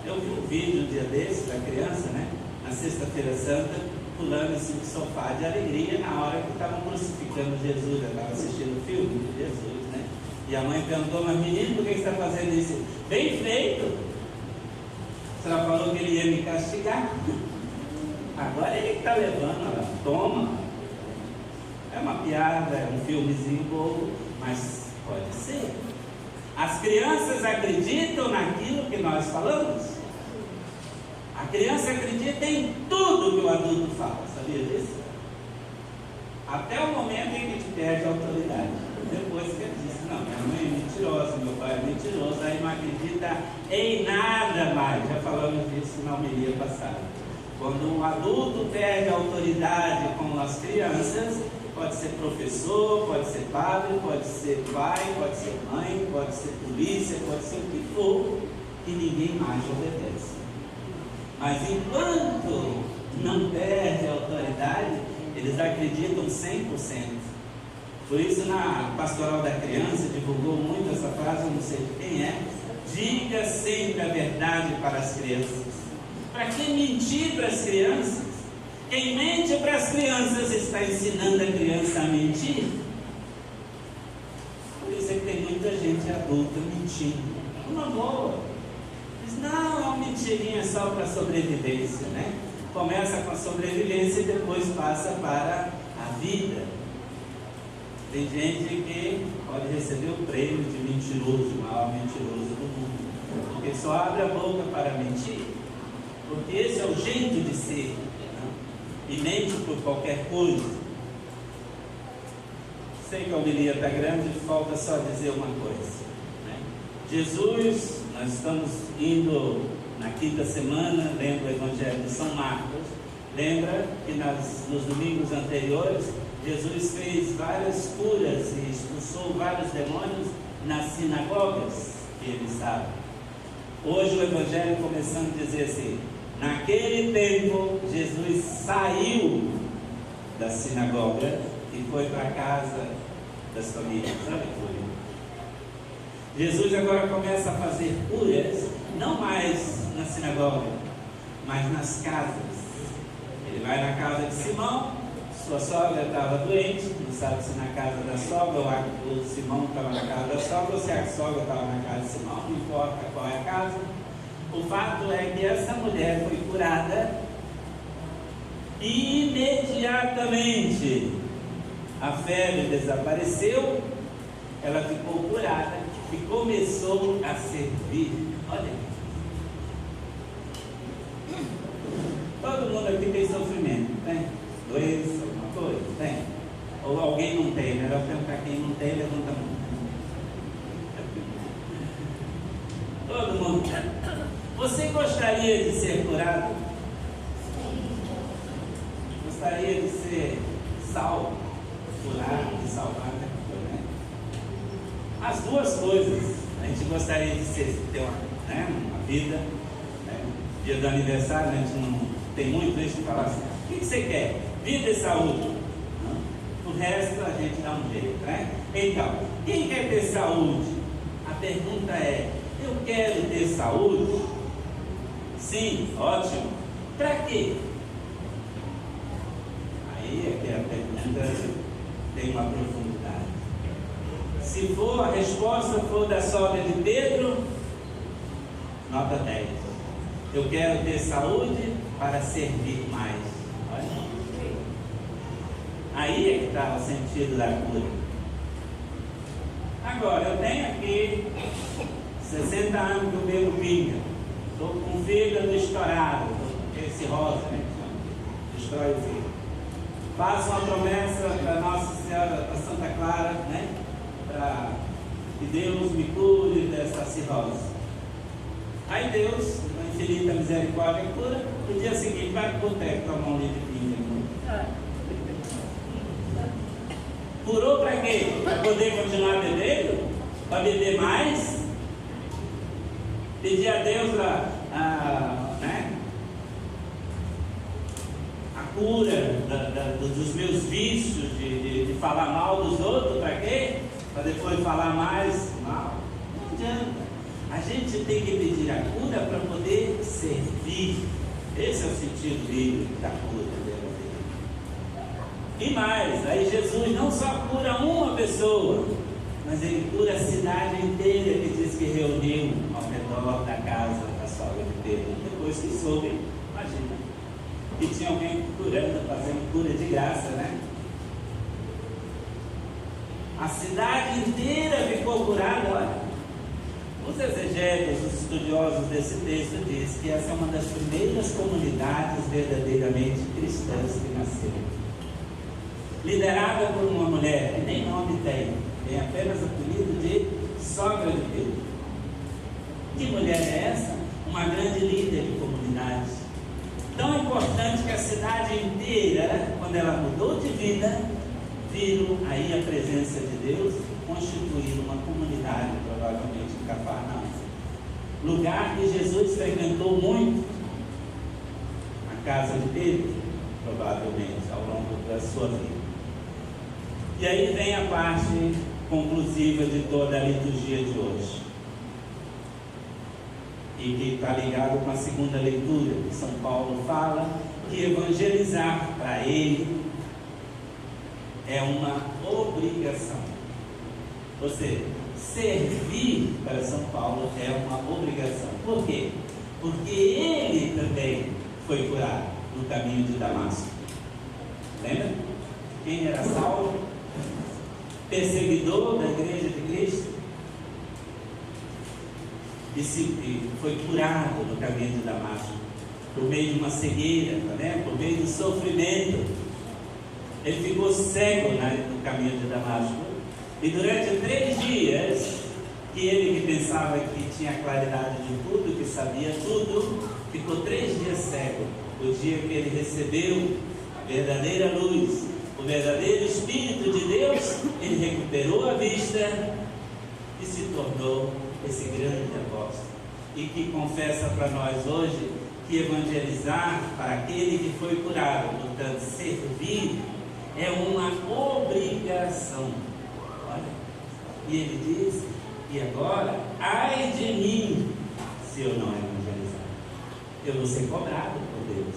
Eu vi um vídeo um dia desse da criança, né? Na sexta-feira santa, pulando assim do sofá de alegria na hora que estavam crucificando Jesus. Eu estava assistindo o filme de Jesus, né? E a mãe perguntou: mas menino, por que você está fazendo isso? Bem feito. Ela falou que ele ia me castigar. Agora ele que está levando, ela toma. É uma piada, é um filmezinho bobo, mas pode ser. As crianças acreditam naquilo que nós falamos. A criança acredita em tudo que o adulto fala, sabia disso? Até o momento em que te perde a autoridade. Depois que ele disse: não, minha mãe é mentirosa, meu pai é mentiroso, aí não acredita em nada mais. Já falamos disso na homilia passada. Quando um adulto perde a autoridade com as crianças, pode ser professor, pode ser padre, pode ser pai, pode ser mãe, pode ser polícia, pode ser o que for, e ninguém mais obedece. Mas enquanto não perde a autoridade, eles acreditam 100%. Por isso, na Pastoral da Criança, divulgou muito essa frase, eu não sei de quem é: diga sempre a verdade para as crianças. Para que mentir para as crianças? Quem mente para as crianças está ensinando a criança a mentir. Por isso é que tem muita gente adulta mentindo. Uma boa. Diz: não, é uma mentirinha só para sobrevivência, né? Começa com a sobrevivência e depois passa para a vida. Tem gente que pode receber o prêmio de mentiroso, o maior mentiroso do mundo, porque só abre a boca para mentir, porque esse é o jeito de ser, né? E mente por qualquer coisa. Sei que a homilia está grande, falta só dizer uma coisa, né? Jesus, nós estamos indo na quinta semana, lendo o Evangelho de São Marcos. Lembra que nos domingos anteriores, Jesus fez várias curas e expulsou vários demônios nas sinagogas que ele estava. Hoje o Evangelho começando a dizer assim: naquele tempo Jesus saiu da sinagoga e foi para a casa das famílias. Olha que bonito. Jesus agora começa a fazer curas, não mais na sinagoga, mas nas casas. Ele vai na casa de Simão, sua sogra estava doente, não sabe se na casa da sogra ou o Simão estava na casa da sogra, ou se a sogra estava na casa de Simão, não importa qual é a casa. O fato é que essa mulher foi curada e imediatamente a febre desapareceu, ela ficou curada e começou a servir. Olha aqui. Todo mundo aqui tem sofrimento, tem? Doença, alguma coisa? Tem? Ou alguém não tem? Melhor perguntar quem não tem, levanta a mão. Todo mundo. Você gostaria de ser curado? Gostaria de ser salvo, curado e salvado? Né? As duas coisas. A gente gostaria de ter uma vida, né? Dia do aniversário, a gente não tem muito isso de falar assim. O que você quer? Vida e saúde. O resto a gente dá um jeito, né? Então, quem quer ter saúde? A pergunta é: eu quero ter saúde? Sim, ótimo. Para quê? Aí é que a pergunta tem uma profundidade. Se for, a resposta for da sogra de Pedro, nota 10. Eu quero ter saúde para servir mais. Olha. Aí é que está o sentido da cura. Agora, eu tenho aqui 60 anos que eu bebo pinga. Estou com o fígado estourado. Esse rosa, né? Destrói o fígado. Faço uma promessa para Nossa Senhora, para Santa Clara, né? Para que Deus me cure dessa cirrose. Aí Deus, com infinita misericórdia, cura. No dia seguinte vai para o boteco tomar um litro de pinga. Curou para quê? Para poder continuar bebendo? Para beber mais? Pedir a Deus a cura dos meus vícios, de falar mal dos outros, para quê? Para depois falar mais mal? Não adianta. A gente tem que pedir a cura para poder servir. Esse é o sentido bíblico da cura. E mais, aí Jesus não só cura uma pessoa, mas ele cura a cidade inteira, que diz que reuniu ao redor da casa da sogra de Pedro. Depois que soube, imagina, que tinha alguém curando, fazendo cura de graça, né? A cidade inteira ficou curada. Olha, os exegetas, os estudiosos desse texto dizem que essa é uma das primeiras comunidades verdadeiramente cristãs que nasceram. Liderada por uma mulher que nem nome tem apenas o apelido de sogra de Pedro. Que mulher é essa? Uma grande líder de comunidade. Tão importante que a cidade inteira, quando ela mudou de vida, viram aí a presença de Deus, constituindo uma comunidade, provavelmente em Cafarnaum. Lugar que Jesus frequentou muito, a casa de Pedro, provavelmente, ao longo da sua vida. E aí vem a parte conclusiva de toda a liturgia de hoje. E que está ligado com a segunda leitura, que São Paulo fala que evangelizar para ele é uma obrigação. Ou seja, servir para São Paulo é uma obrigação. Por quê? Porque ele também foi curado no caminho de Damasco. Lembra? Quem era Saulo? Perseguidor da igreja de Cristo, e foi curado no caminho de Damasco, por meio de uma cegueira, né? Por meio do sofrimento. Ele ficou cego no caminho de Damasco, e durante 3 dias, que ele que pensava que tinha claridade de tudo, que sabia tudo, ficou 3 dias cego. O dia que ele recebeu a verdadeira luz, o verdadeiro Espírito de Deus, ele recuperou a vista e se tornou esse grande apóstolo. E que confessa para nós hoje que evangelizar para aquele que foi curado, portanto, servir, é uma obrigação. E ele diz: e agora, ai de mim, se eu não evangelizar. Eu vou ser cobrado por Deus.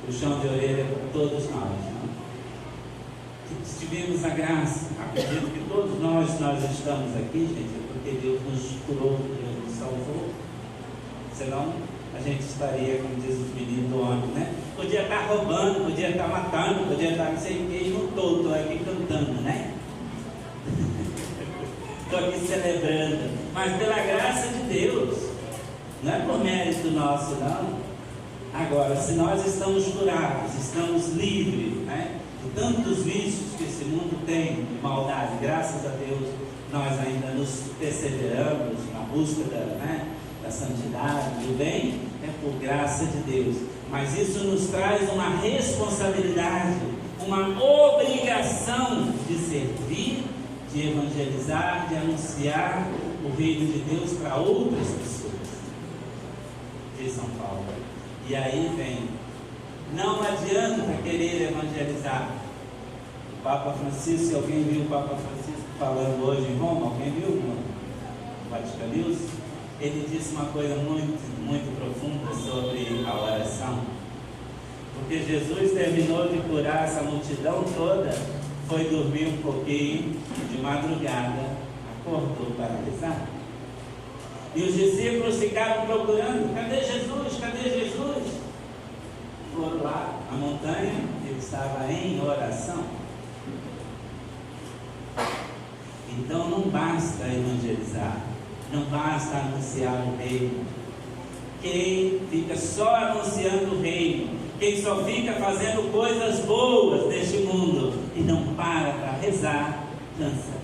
Puxão de orelha para todos nós, não? Que tivemos a graça. Acredito que todos nós estamos aqui, gente, porque Deus nos curou, Deus nos salvou. Senão a gente estaria, como diz os meninos do homem, né? Podia estar roubando, podia estar matando, podia estar não sei o que, e não estou aqui cantando, né? Estou aqui celebrando, mas pela graça de Deus, não é por mérito nosso, não. Agora, se nós estamos curados, estamos livres, né, de tantos vícios que esse mundo tem, de maldade, graças a Deus, nós ainda nos perseveramos na busca da santidade, do bem, é por graça de Deus. Mas isso nos traz uma responsabilidade, uma obrigação de servir, de evangelizar, de anunciar o reino de Deus para outras pessoas. Diz São Paulo. E aí vem, não adianta querer evangelizar. O Papa Francisco, se alguém viu o Papa Francisco falando hoje em Roma, alguém viu no Vaticano News? Ele disse uma coisa muito, muito profunda sobre a oração. Porque Jesus terminou de curar essa multidão toda, foi dormir um pouquinho, de madrugada, acordou para rezar. E os discípulos ficaram procurando: cadê Jesus? Cadê Jesus? Foram lá à montanha, ele estava em oração. Então não basta evangelizar, não basta anunciar o reino. Quem fica só anunciando o reino, quem só fica fazendo coisas boas neste mundo e não para rezar, cansa.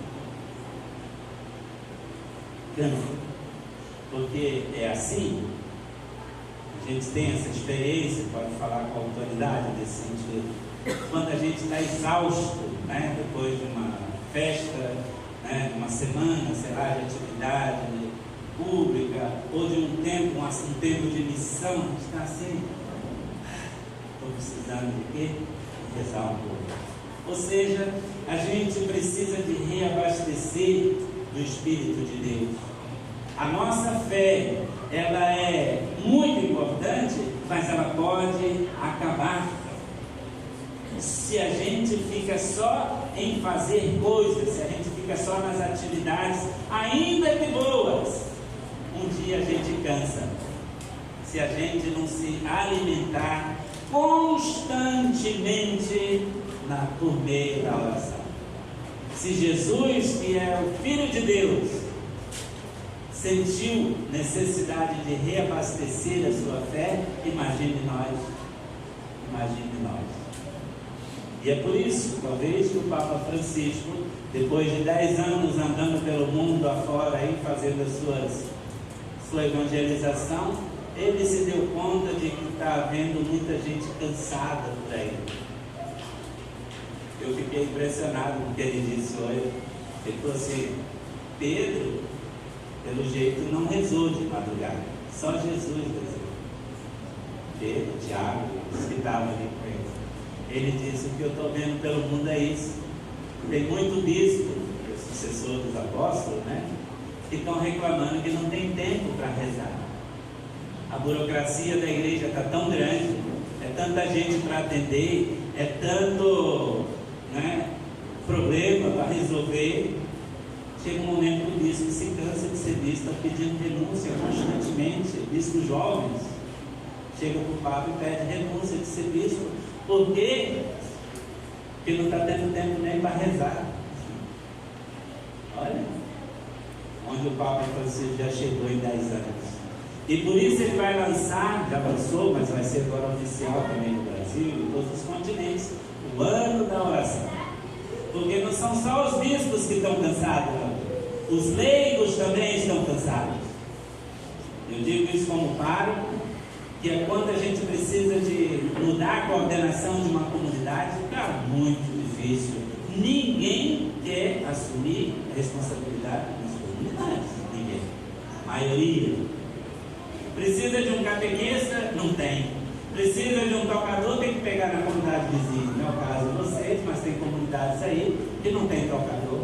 Cansa. Porque é assim, a gente tem essa experiência, pode falar com autoridade nesse sentido. Quando a gente está exausto, né, depois de uma festa, né, de uma semana, sei lá, de atividade pública, ou de um tempo de missão, a gente está assim, estou precisando de quê? Rezar um pouco. Ou seja, a gente precisa de reabastecer do Espírito de Deus. A nossa fé, ela é muito importante, mas ela pode acabar se a gente fica só em fazer coisas, se a gente fica só nas atividades, ainda que boas. Um dia a gente cansa, se a gente não se alimentar constantemente por meio da oração. Se Jesus, que é o Filho de Deus, sentiu necessidade de reabastecer a sua fé, imagine nós. E é por isso, talvez, que o Papa Francisco, depois de 10 anos andando pelo mundo afora, aí, fazendo sua evangelização, ele se deu conta de que está havendo muita gente cansada por aí. Eu fiquei impressionado com o que ele disse hoje. Ele falou assim: Pedro, pelo jeito, não rezou de madrugada, só Jesus rezou. Pedro, Tiago, os que estavam ali com ele. Ele disse: o que eu estou vendo pelo mundo é isso. Tem muito bispo, o sucessor dos apóstolos, né, que estão reclamando que não tem tempo para rezar. A burocracia da igreja está tão grande, é tanta gente para atender, é tanto, né, problema para resolver. Chega um momento que o bispo se cansa de ser bispo, está pedindo renúncia constantemente. Bispos jovens chega para o Papa e pede renúncia de ser bispo. Por quê? Porque não está tendo tempo nem para rezar. Olha onde o Papa Francisco já chegou em 10 anos. E por isso ele vai lançar, já lançou, mas vai ser agora oficial também no Brasil e em todos os continentes, o ano da oração. Porque não são só os bispos que estão cansados, não. Os leigos também estão cansados. Eu digo isso como pároco, que é quando a gente precisa de mudar a coordenação de uma comunidade, fica muito difícil. Ninguém quer assumir a responsabilidade das comunidades. Ninguém. A maioria. Precisa de um catequista? Não tem. Precisa de um tocador, tem que pegar na comunidade vizinha. No meu caso, vocês, mas tem comunidades aí que não tem tocador.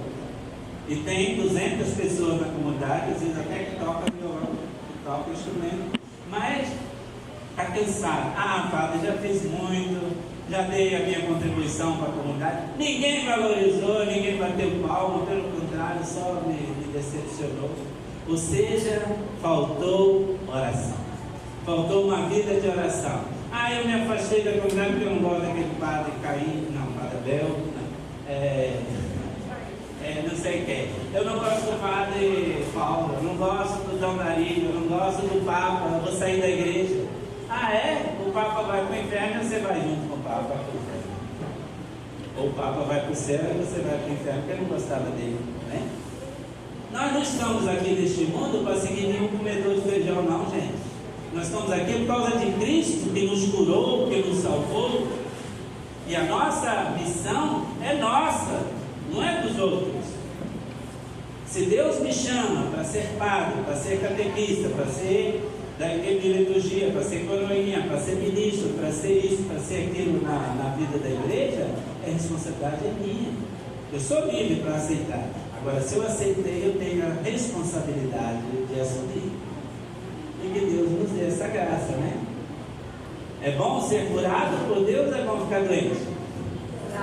E tem 200 pessoas na comunidade, às vezes até que toca violão, que toca instrumento. Mas está cansado. Ah, padre, já fiz muito, já dei a minha contribuição para a comunidade. Ninguém valorizou, ninguém bateu palma, pelo contrário, só me decepcionou. Ou seja, faltou oração. Faltou uma vida de oração. Ah, eu me afastei da comunidade porque eu não gosto daquele padre Caim, não, padre Abel, não sei quem. Eu não gosto do padre Paulo, eu não gosto do Dom Darío, eu não gosto do Papa, eu vou sair da igreja. Ah, é? O Papa vai para o inferno e você vai junto com o Papa para o inferno. Ou o Papa vai para o céu e você vai para o inferno porque eu não gostava dele, né? Nós não estamos aqui neste mundo para seguir nenhum comedor de feijão, não, gente. Nós estamos aqui por causa de Cristo, que nos curou, que nos salvou. E a nossa missão é nossa, não é dos outros. Se Deus me chama para ser padre, para ser catequista, para ser da equipe de liturgia, para ser coroinha, para ser ministro, para ser isso, para ser aquilo na vida da igreja, a responsabilidade é minha. Eu sou livre para aceitar. Agora, se eu aceitei, eu tenho a responsabilidade de assumir. E que Deus nos dê essa graça, né? É bom ser curado por Deus ou é bom ficar doente? É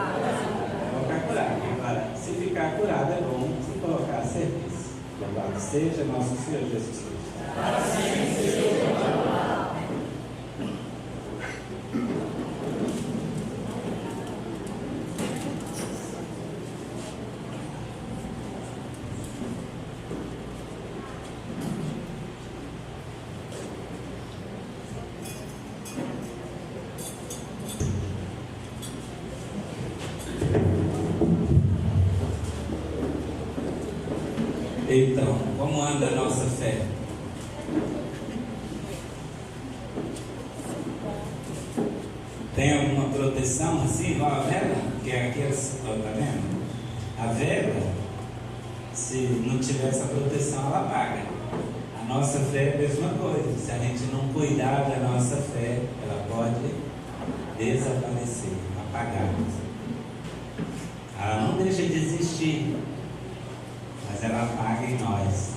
bom ficar curado. Agora, se ficar curado, é bom se colocar a serviço. Louvado seja nosso Senhor Jesus Cristo. Assim seja. Então, como anda a nossa fé? Tem alguma proteção assim, igual a vela? Que é aqui, tá vendo? A vela, se não tiver essa proteção, ela apaga. A nossa fé é a mesma coisa. Se a gente não cuidar da nossa fé, ela pode desaparecer, apagar. Ela não deixa de existir, mas ela apaga em nós.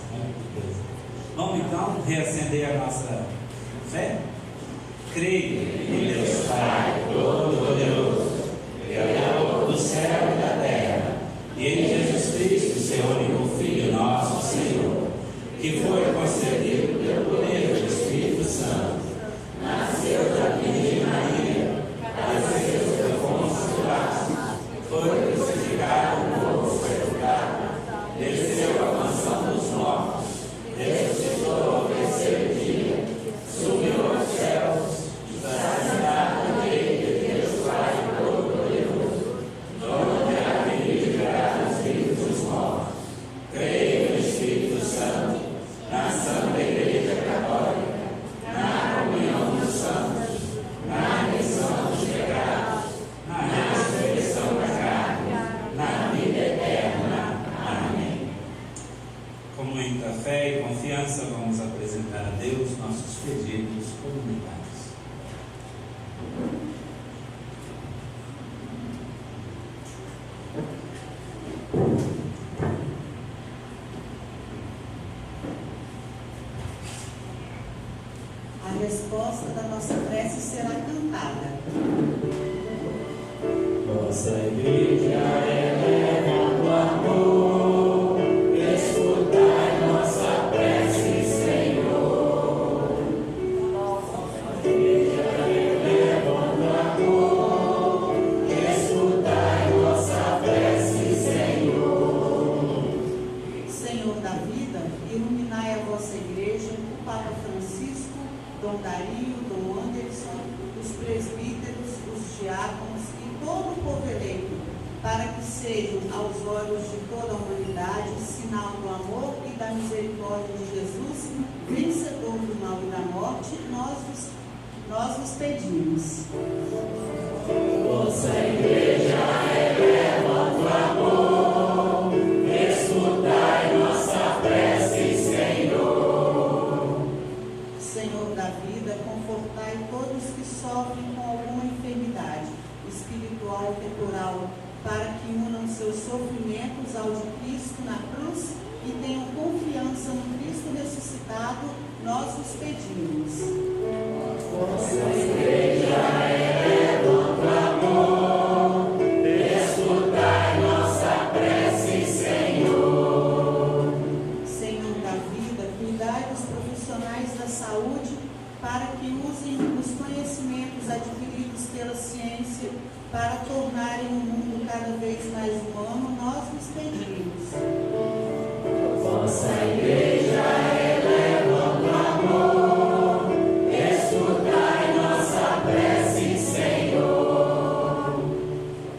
Vamos então reacender a nossa fé? Creio em Deus Pai Todo-Poderoso, Criador do céu e da terra, e em Jesus Cristo, seu único Filho, nosso Senhor, que foi concebido pelo poder do Espírito Santo, nasceu da Virgem Maria, padeceu pelo Pôncio Pilato, foi crucificado, morto, sepultado, desceu à mansão dos mortos, ressuscitou ao terceiro dia, subiu aos céus, está sentado à direita de Deus Pai Todo-Poderoso, onde há de julgar os vivos e os mortos. Creio no Espírito Santo, na Santa Igreja Católica, na comunhão dos santos, na remissão dos pecados, na ressurreição da carne, na vida eterna. Amém. Com muita fé e confiança, vamos apresentar a Deus nossos pedidos comunitários. A resposta da nossa prece será cantada. Nossa igreja eleva o amor, escutai nossa prece, Senhor. Nossa igreja eleva o amor, escutai nossa prece, Senhor. Senhor da vida, iluminai a vossa igreja, o Papa Francisco, Dom Darío, Dom Anderson, os presbíteros, os diáconos e todo o povo eleito, para que sejam aos olhos de toda a humanidade sinal do amor e da misericórdia de Jesus, vencedor do mal e da morte, nós vos pedimos. Nossa igreja eleva o amor, escutai nossa prece, Senhor. Senhor da vida, confortai todos que sofrem vos pedimos. Vossa igreja eleva o clamor, escutai nossa prece, Senhor. Senhor da vida, cuidai dos profissionais da saúde para que usem os conhecimentos adquiridos pela ciência para tornarem o mundo cada vez mais humano, nós vos pedimos. Vossa igreja eleva o clamor, escutai nossa prece, Senhor.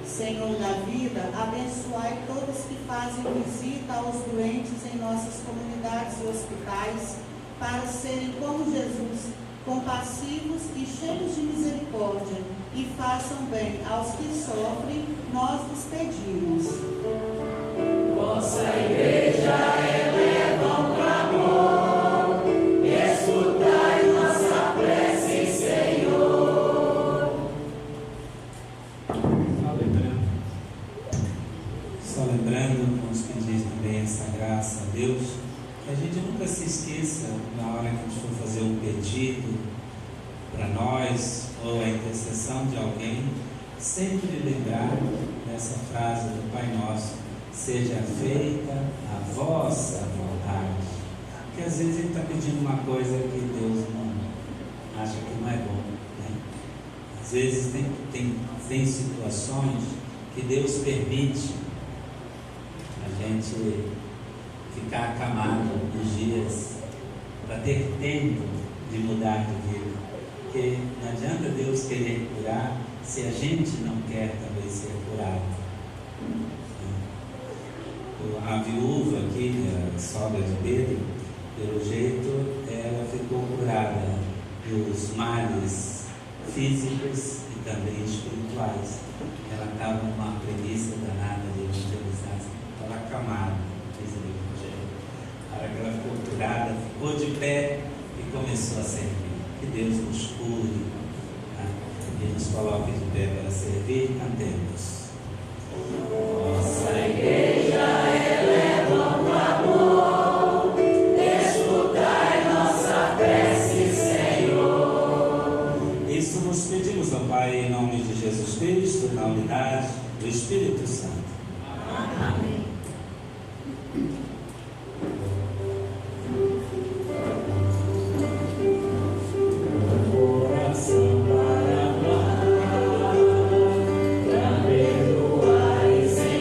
Senhor da vida, abençoai todos que fazem visita aos doentes em nossas comunidades e hospitais, para serem como Jesus, compassivos e cheios de misericórdia, e façam bem aos que sofrem, nós vos pedimos. Vossa igreja eleva o clamor, escutai nossa prece, Senhor. Só lembrando, vamos pedir também essa graça a Deus, que a gente nunca se esqueça, na hora que a gente for fazer um pedido para nós, ou a intercessão de alguém, sempre lembrar dessa frase do Pai Nosso: seja feita a vossa vontade. Porque às vezes ele está pedindo uma coisa que Deus não acha que não é bom, né? Às vezes tem situações que Deus permite a gente ficar acamado alguns dias para ter tempo de mudar de vida. Porque não adianta Deus querer curar se a gente não quer também ser curado. A viúva aqui, a sogra de Pedro, pelo jeito, ela ficou curada dos males físicos e também espirituais. Ela estava numa premissa danada de evangelizar, estava acamada, fez o evangelho. A hora que ela ficou curada, ficou de pé e começou a servir. Que Deus nos cure, tá? E nos coloque de pé para servir. Cantemos. Vossa igreja eleva o clamor, escutai nossa prece, Senhor. Isso nos pedimos ao Pai em nome de Jesus Cristo, na unidade do Espírito Santo. Amém. Coração para amar, pra perdoar e ser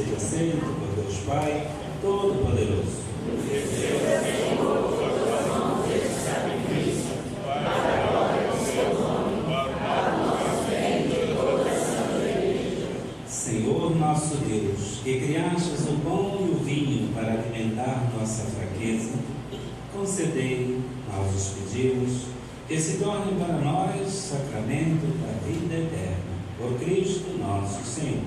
seja aceito por Deus Pai Todo-Poderoso. Senhor nosso Deus, que criastes o pão e o vinho para alimentar nossa fraqueza, concedei, nós os pedimos, que se torne para nós sacramento da vida eterna. Por Cristo nosso Senhor.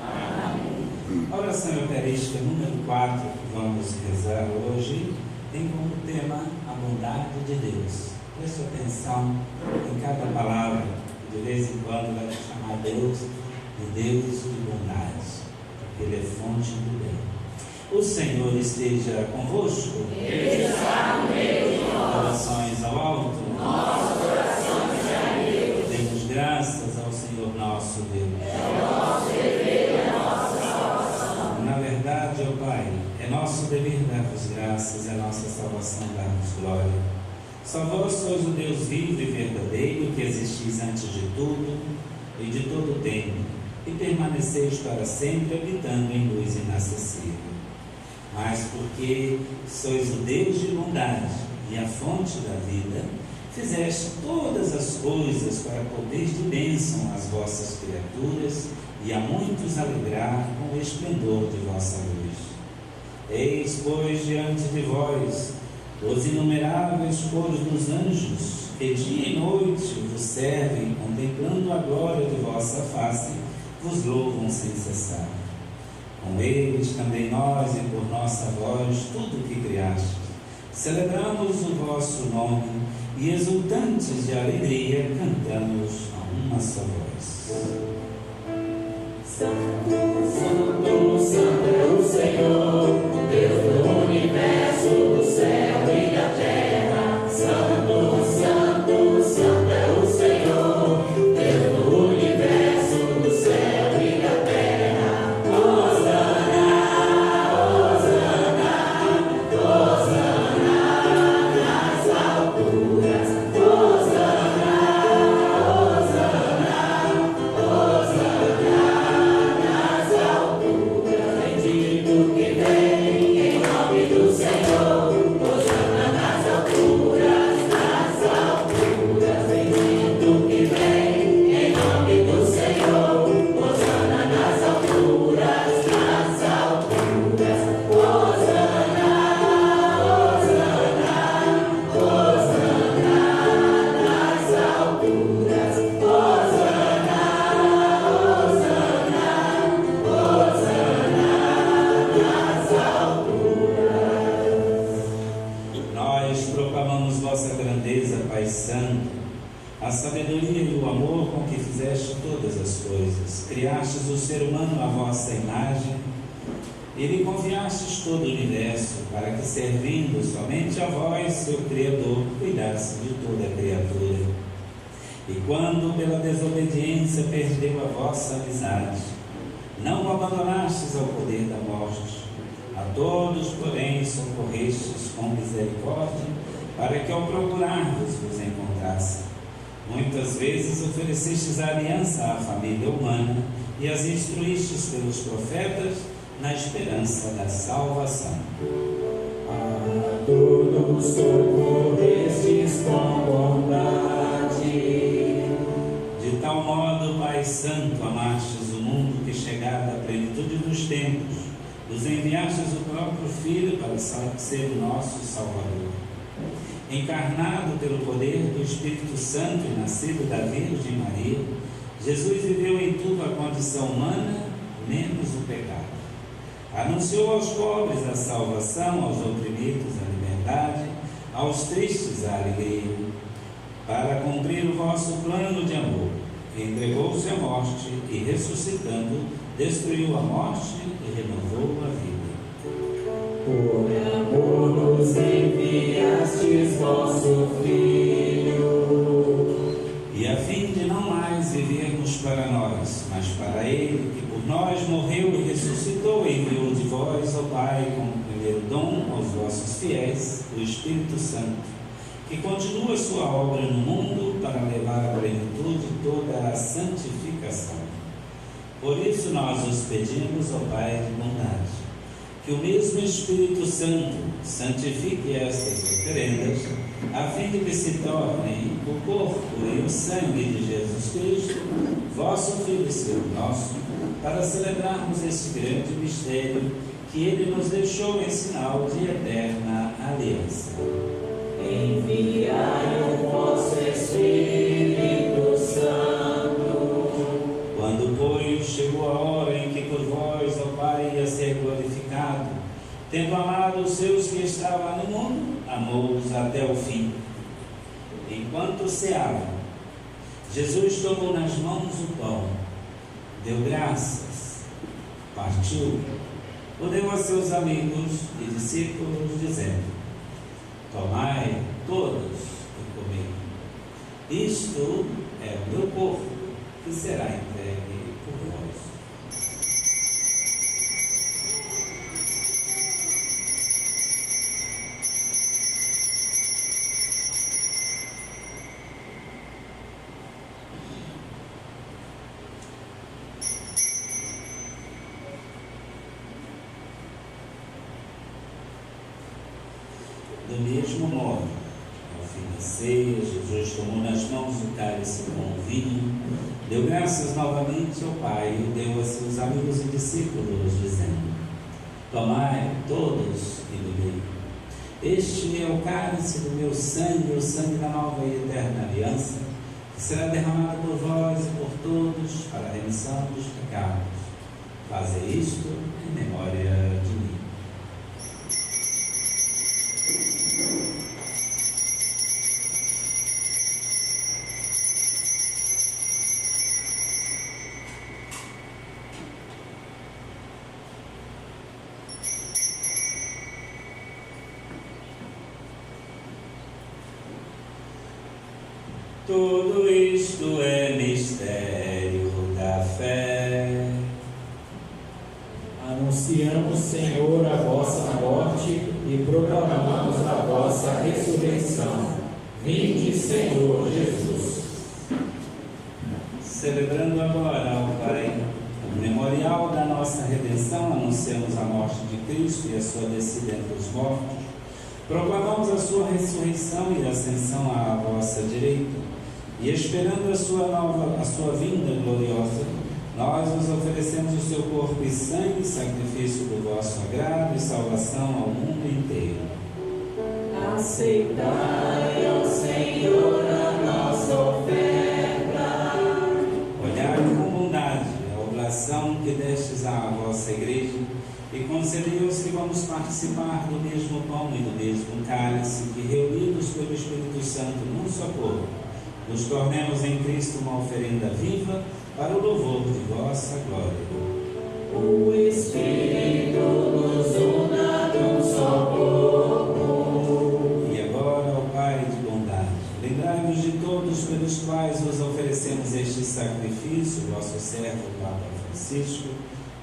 Amém. A oração eucarística número 4 que vamos rezar hoje tem como tema a bondade de Deus. Preste atenção em cada palavra, de vez em quando vai chamar Deus de Deus de bondade, porque Ele é fonte do bem. O Senhor esteja convosco. Ele está no meio de nós. Orações ao alto. Nossas orações a Deus. Demos graças ao Senhor nosso Deus. É nosso dever e a nossa salvação. Na verdade, ó Pai, é nosso dever dar-vos graças, é nossa salvação dar-vos glória. Só vós sois o Deus vivo e verdadeiro, que existis antes de tudo e de todo o tempo, e permaneceis para sempre habitando em luz inacessível. Mas porque sois o Deus de bondade e a fonte da vida, fizeste todas as coisas para poderes de bênção às vossas criaturas e a muitos alegrar com o esplendor de vossa luz. Eis, pois, diante de vós os inumeráveis coros dos anjos, que dia e noite vos servem, contemplando a glória de vossa face, vos louvam sem cessar. Com eles também nós e por nossa voz, tudo o que criastes, celebramos o vosso nome e, exultantes de alegria, cantamos a uma só voz. Santo, Santo, Santo é o Senhor, Deus do universo, do céu e da terra. Santo, Santo, Santo é o Senhor, Deus do universo, do céu e da terra. Hosana, Hosana, Hosana nas alturas. Hosana, Hosana, Hosana nas alturas. Bendito que vem em nome do Senhor. Hosana nas alturas, nas alturas. Bendito que vem em nome do Senhor. Hosana nas alturas, nas alturas. Hosana, Hosana, Hosana nas alturas. Hosana, Hosana, Hosana nas alturas. Nós proclamamos vossa grandeza, Pai Santo, a sabedoria e o amor com que fizeste todas as coisas. Criastes o ser humano à vossa imagem e lhe confiastes todo o universo, para que, servindo somente a vós, seu Criador, cuidasse de toda a criatura. E quando, pela desobediência, perdeu a vossa amizade, não o abandonastes ao poder da morte. A todos, porém, socorrestes com misericórdia, para que, ao procurar-vos, vos encontrasse. Muitas vezes oferecestes a aliança à família humana e as instruístes pelos profetas na esperança da salvação. A todos socorrestes com bondade. De tal modo, Pai Santo, amastes o mundo que, chegada à plenitude dos tempos, nos enviastes o próprio Filho para ser o nosso Salvador. Encarnado pelo poder do Espírito Santo e nascido da Virgem Maria, Jesus viveu em tudo a condição humana, menos o pecado. Anunciou aos pobres a salvação, aos oprimidos a liberdade, aos tristes a alegria. Para cumprir o vosso plano de amor, entregou-se à morte e, ressuscitando, destruiu a morte e renovou a vida. Por amor nos enviastes vosso Filho. E a fim de não mais vivermos para nós, mas para Ele, que por nós morreu e ressuscitou, enviou de vós, ó Pai, como primeiro dom aos vossos fiéis, o Espírito Santo, que continua sua obra no mundo para levar à plenitude toda a santificação. Por isso nós os pedimos ao Pai de bondade, que o mesmo Espírito Santo santifique estas oferendas, a fim de que se tornem o corpo e o sangue de Jesus Cristo, vosso Filho e Senhor nosso, para celebrarmos este grande mistério que Ele nos deixou em sinal de eterna aliança. Enviai o vosso Espírito Santo. Quando, pois, chegou a hora em que por vós, ó Pai, ia ser glorificado, tendo amado os seus que estavam no mundo, amou-os até o fim. Enquanto ceava, Jesus tomou nas mãos o pão, deu graças, partiu, o deu a seus amigos e discípulos, dizendo: tomai todos e comei. Isto é o meu corpo, que será entregue por vós. Do mesmo modo, ao fim da ceia, Jesus tomou nas mãos o cálice com o vinho, deu graças novamente ao Pai e o deu a seus amigos e discípulos, dizendo: tomai todos e bebei. Este é o cálice do meu sangue, o sangue da nova e eterna aliança, que será derramado por vós e por todos para a remissão dos pecados. Fazei isto em memória de mim. Tudo isto é mistério da fé. Anunciamos, Senhor, a vossa morte e proclamamos a vossa ressurreição. Vinde, Senhor Jesus. Celebrando agora, ó Pai, o memorial da nossa redenção, anunciamos a morte de Cristo e a sua descida entre os mortos. Proclamamos a sua ressurreição e ascensão à vossa direita. E esperando a sua vinda gloriosa, nós nos oferecemos o seu corpo e sangue, sacrifício do vosso agrado e salvação ao mundo inteiro. Aceitai, ó Senhor, a nossa oferta. Olhai com bondade a oblação que destes à vossa igreja e concedei-os que vamos participar do mesmo pão e do mesmo cálice, que reunidos pelo Espírito Santo num só corpo, nos tornemos em Cristo uma oferenda viva para o louvor de vossa glória. O Espírito nos una num só corpo. E agora, ó Pai de bondade, lembrai-vos de todos pelos quais vos oferecemos este sacrifício, vosso servo Papa Francisco,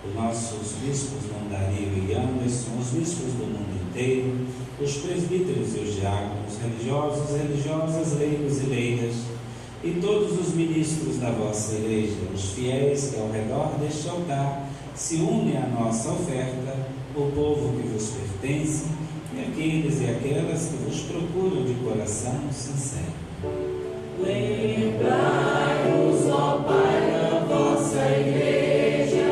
os nossos bispos Dario e Anderson, os bispos do mundo inteiro, os presbíteros e os diáconos, religiosos, religiosas, leigos e leigas, e todos os ministros da vossa igreja, os fiéis que ao redor deste altar se unem à nossa oferta, o povo que vos pertence, e aqueles e aquelas que vos procuram de coração sincero. Lembrai-vos, ó Pai, da vossa igreja.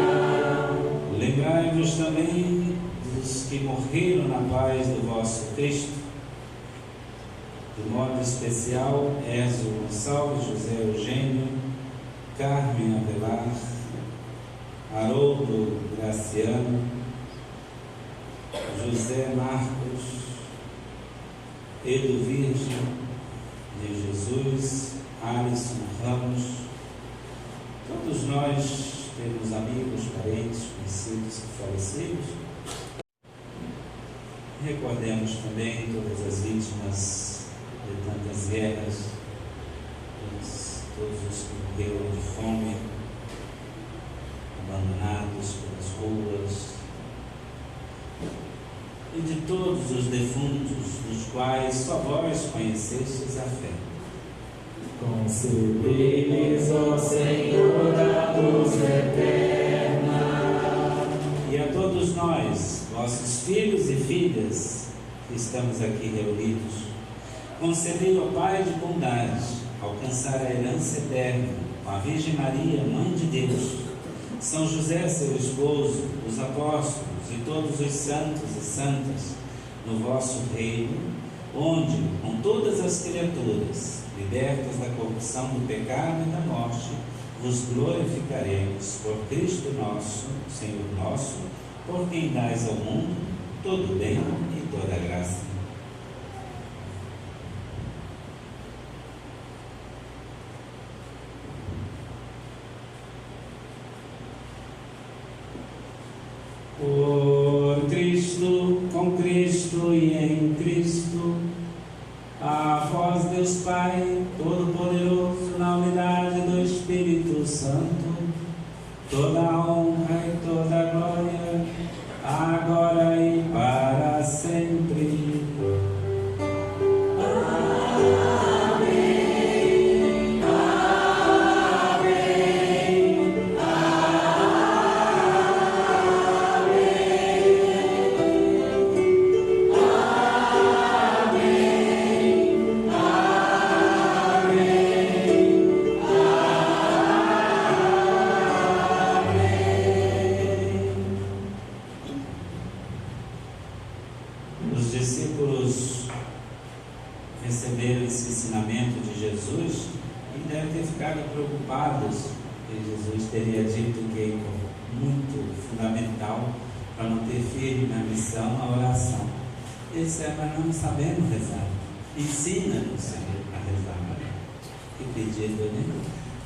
Lembrai-vos também dos que morreram na paz do vosso Cristo. De modo especial, Ézio Gonçalves, José Eugênio, Carmen Avelar, Haroldo Graciano, José Marcos, Edu Virgem de Jesus, Alisson Ramos. Todos nós temos amigos, parentes, conhecidos e falecidos. Recordemos também todas as vítimas de tantas guerras, todos os que morreram de fome, abandonados pelas ruas, e de todos os defuntos, dos quais só vós conhecestes a fé. Concedei-lhes, ó Senhor, a luz eterna. E a todos nós, vossos filhos e filhas, que estamos aqui reunidos, concedei, ó Pai de bondade, alcançar a herança eterna com a Virgem Maria, Mãe de Deus, São José, seu esposo, os apóstolos e todos os santos e santas, no vosso reino, onde, com todas as criaturas, libertas da corrupção do pecado e da morte, vos glorificaremos por Cristo nosso, Senhor nosso, por quem dais ao mundo todo o bem e toda a graça. Por Cristo, com Cristo e em Cristo, a vós, Deus Pai Todo-Poderoso, na unidade do Espírito Santo, toda a honra e toda a glória, agora e para sempre. Os discípulos receberam esse ensinamento de Jesus e devem ter ficado preocupados, porque Jesus teria dito que é muito fundamental para manter firme na missão a oração. Eles disseram, mas não sabemos rezar. Ensina-nos, Senhor, a rezar. Que pedido, né?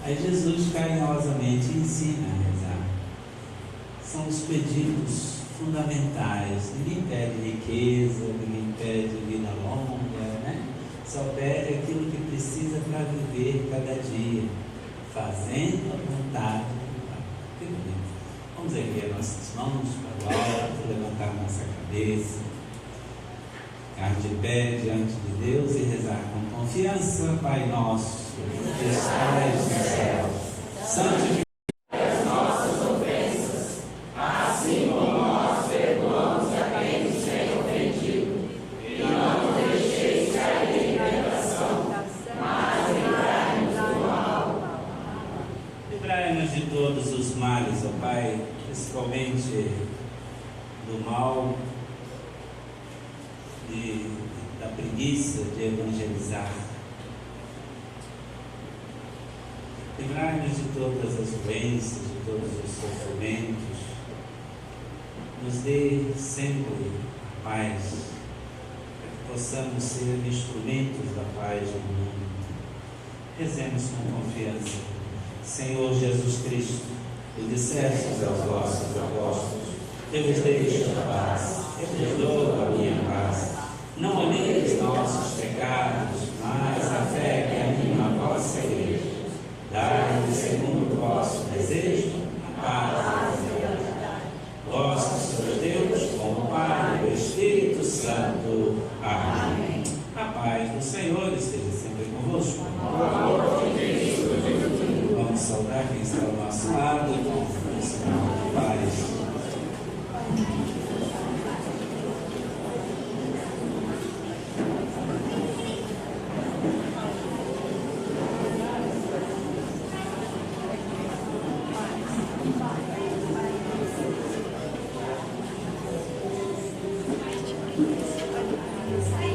Aí Jesus carinhosamente ensina a rezar. São os pedidos fundamentais. Ninguém pede riqueza, ninguém pede vida longa, né? Só pede aquilo que precisa para viver cada dia, fazendo a vontade do Pai. Que bonito. Vamos erguer nossas mãos para o alto, levantar nossa cabeça, ficar de pé diante de Deus e rezar com confiança. Pai nosso, que estais no céu, santificado. Livrai-nos de todos os males, ó Pai, principalmente do mal, da preguiça de evangelizar. Livrai-nos de todas as doenças, de todos os sofrimentos. Nos dê sempre a paz, para que possamos ser instrumentos da paz no mundo. Rezemos com confiança. Senhor Jesus Cristo, tu disseste aos vossos apóstolos, eu vos deixo a paz, eu vos dou a minha paz. Não olheis nossos pecados, mas a fé que anima a vossa igreja. Dai-lhe, segundo o vosso desejo, a paz e a verdade. Vós que sois Deus, com o Pai e o Espírito Santo. Amém. A paz do Senhor esteja sempre convosco. Vamos saudar quem está ao nosso lado, com o sinal de paz. Sai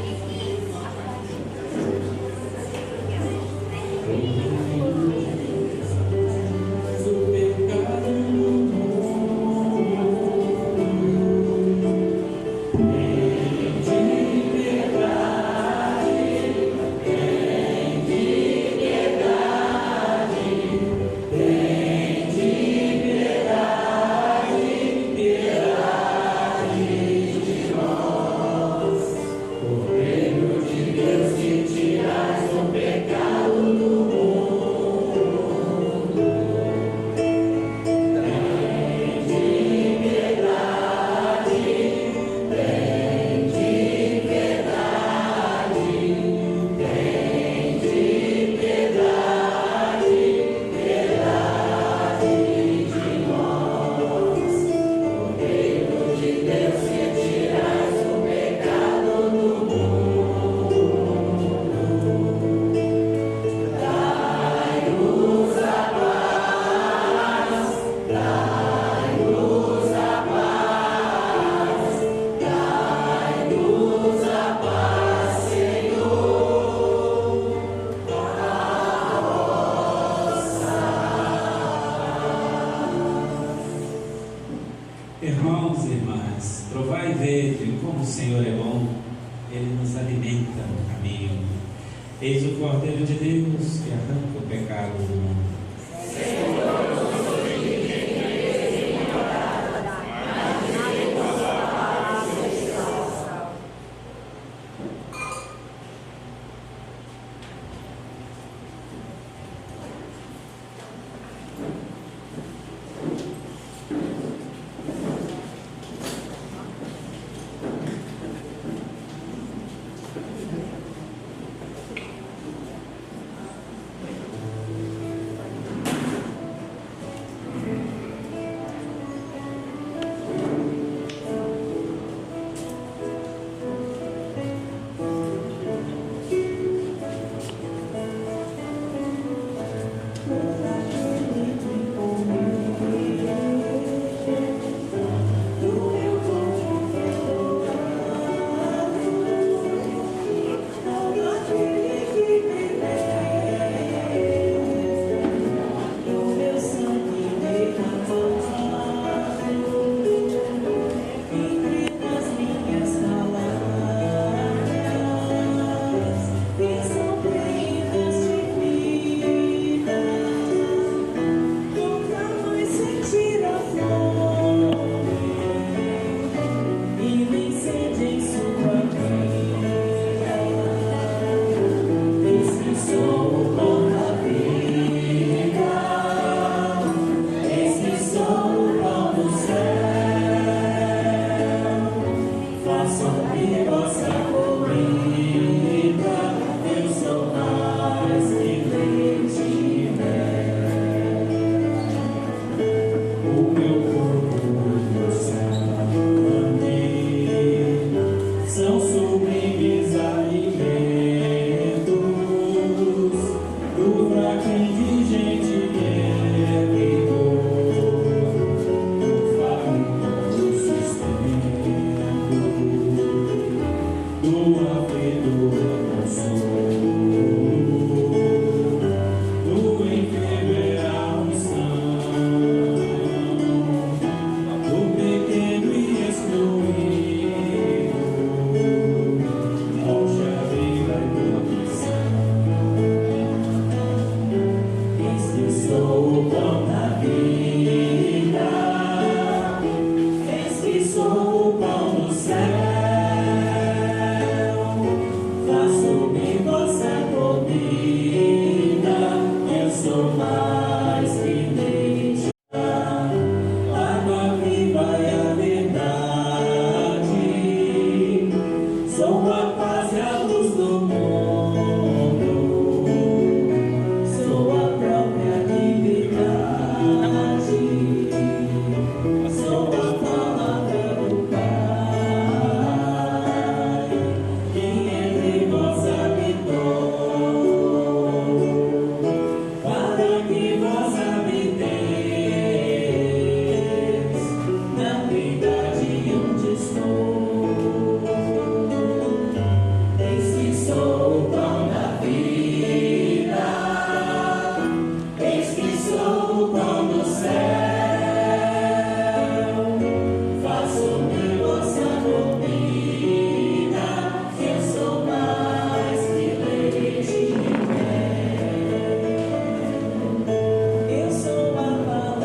Irmãos e irmãs, provai e vede como o Senhor é bom, Ele nos alimenta no caminho. Eis o Cordeiro de Deus que arranca o pecado do mundo.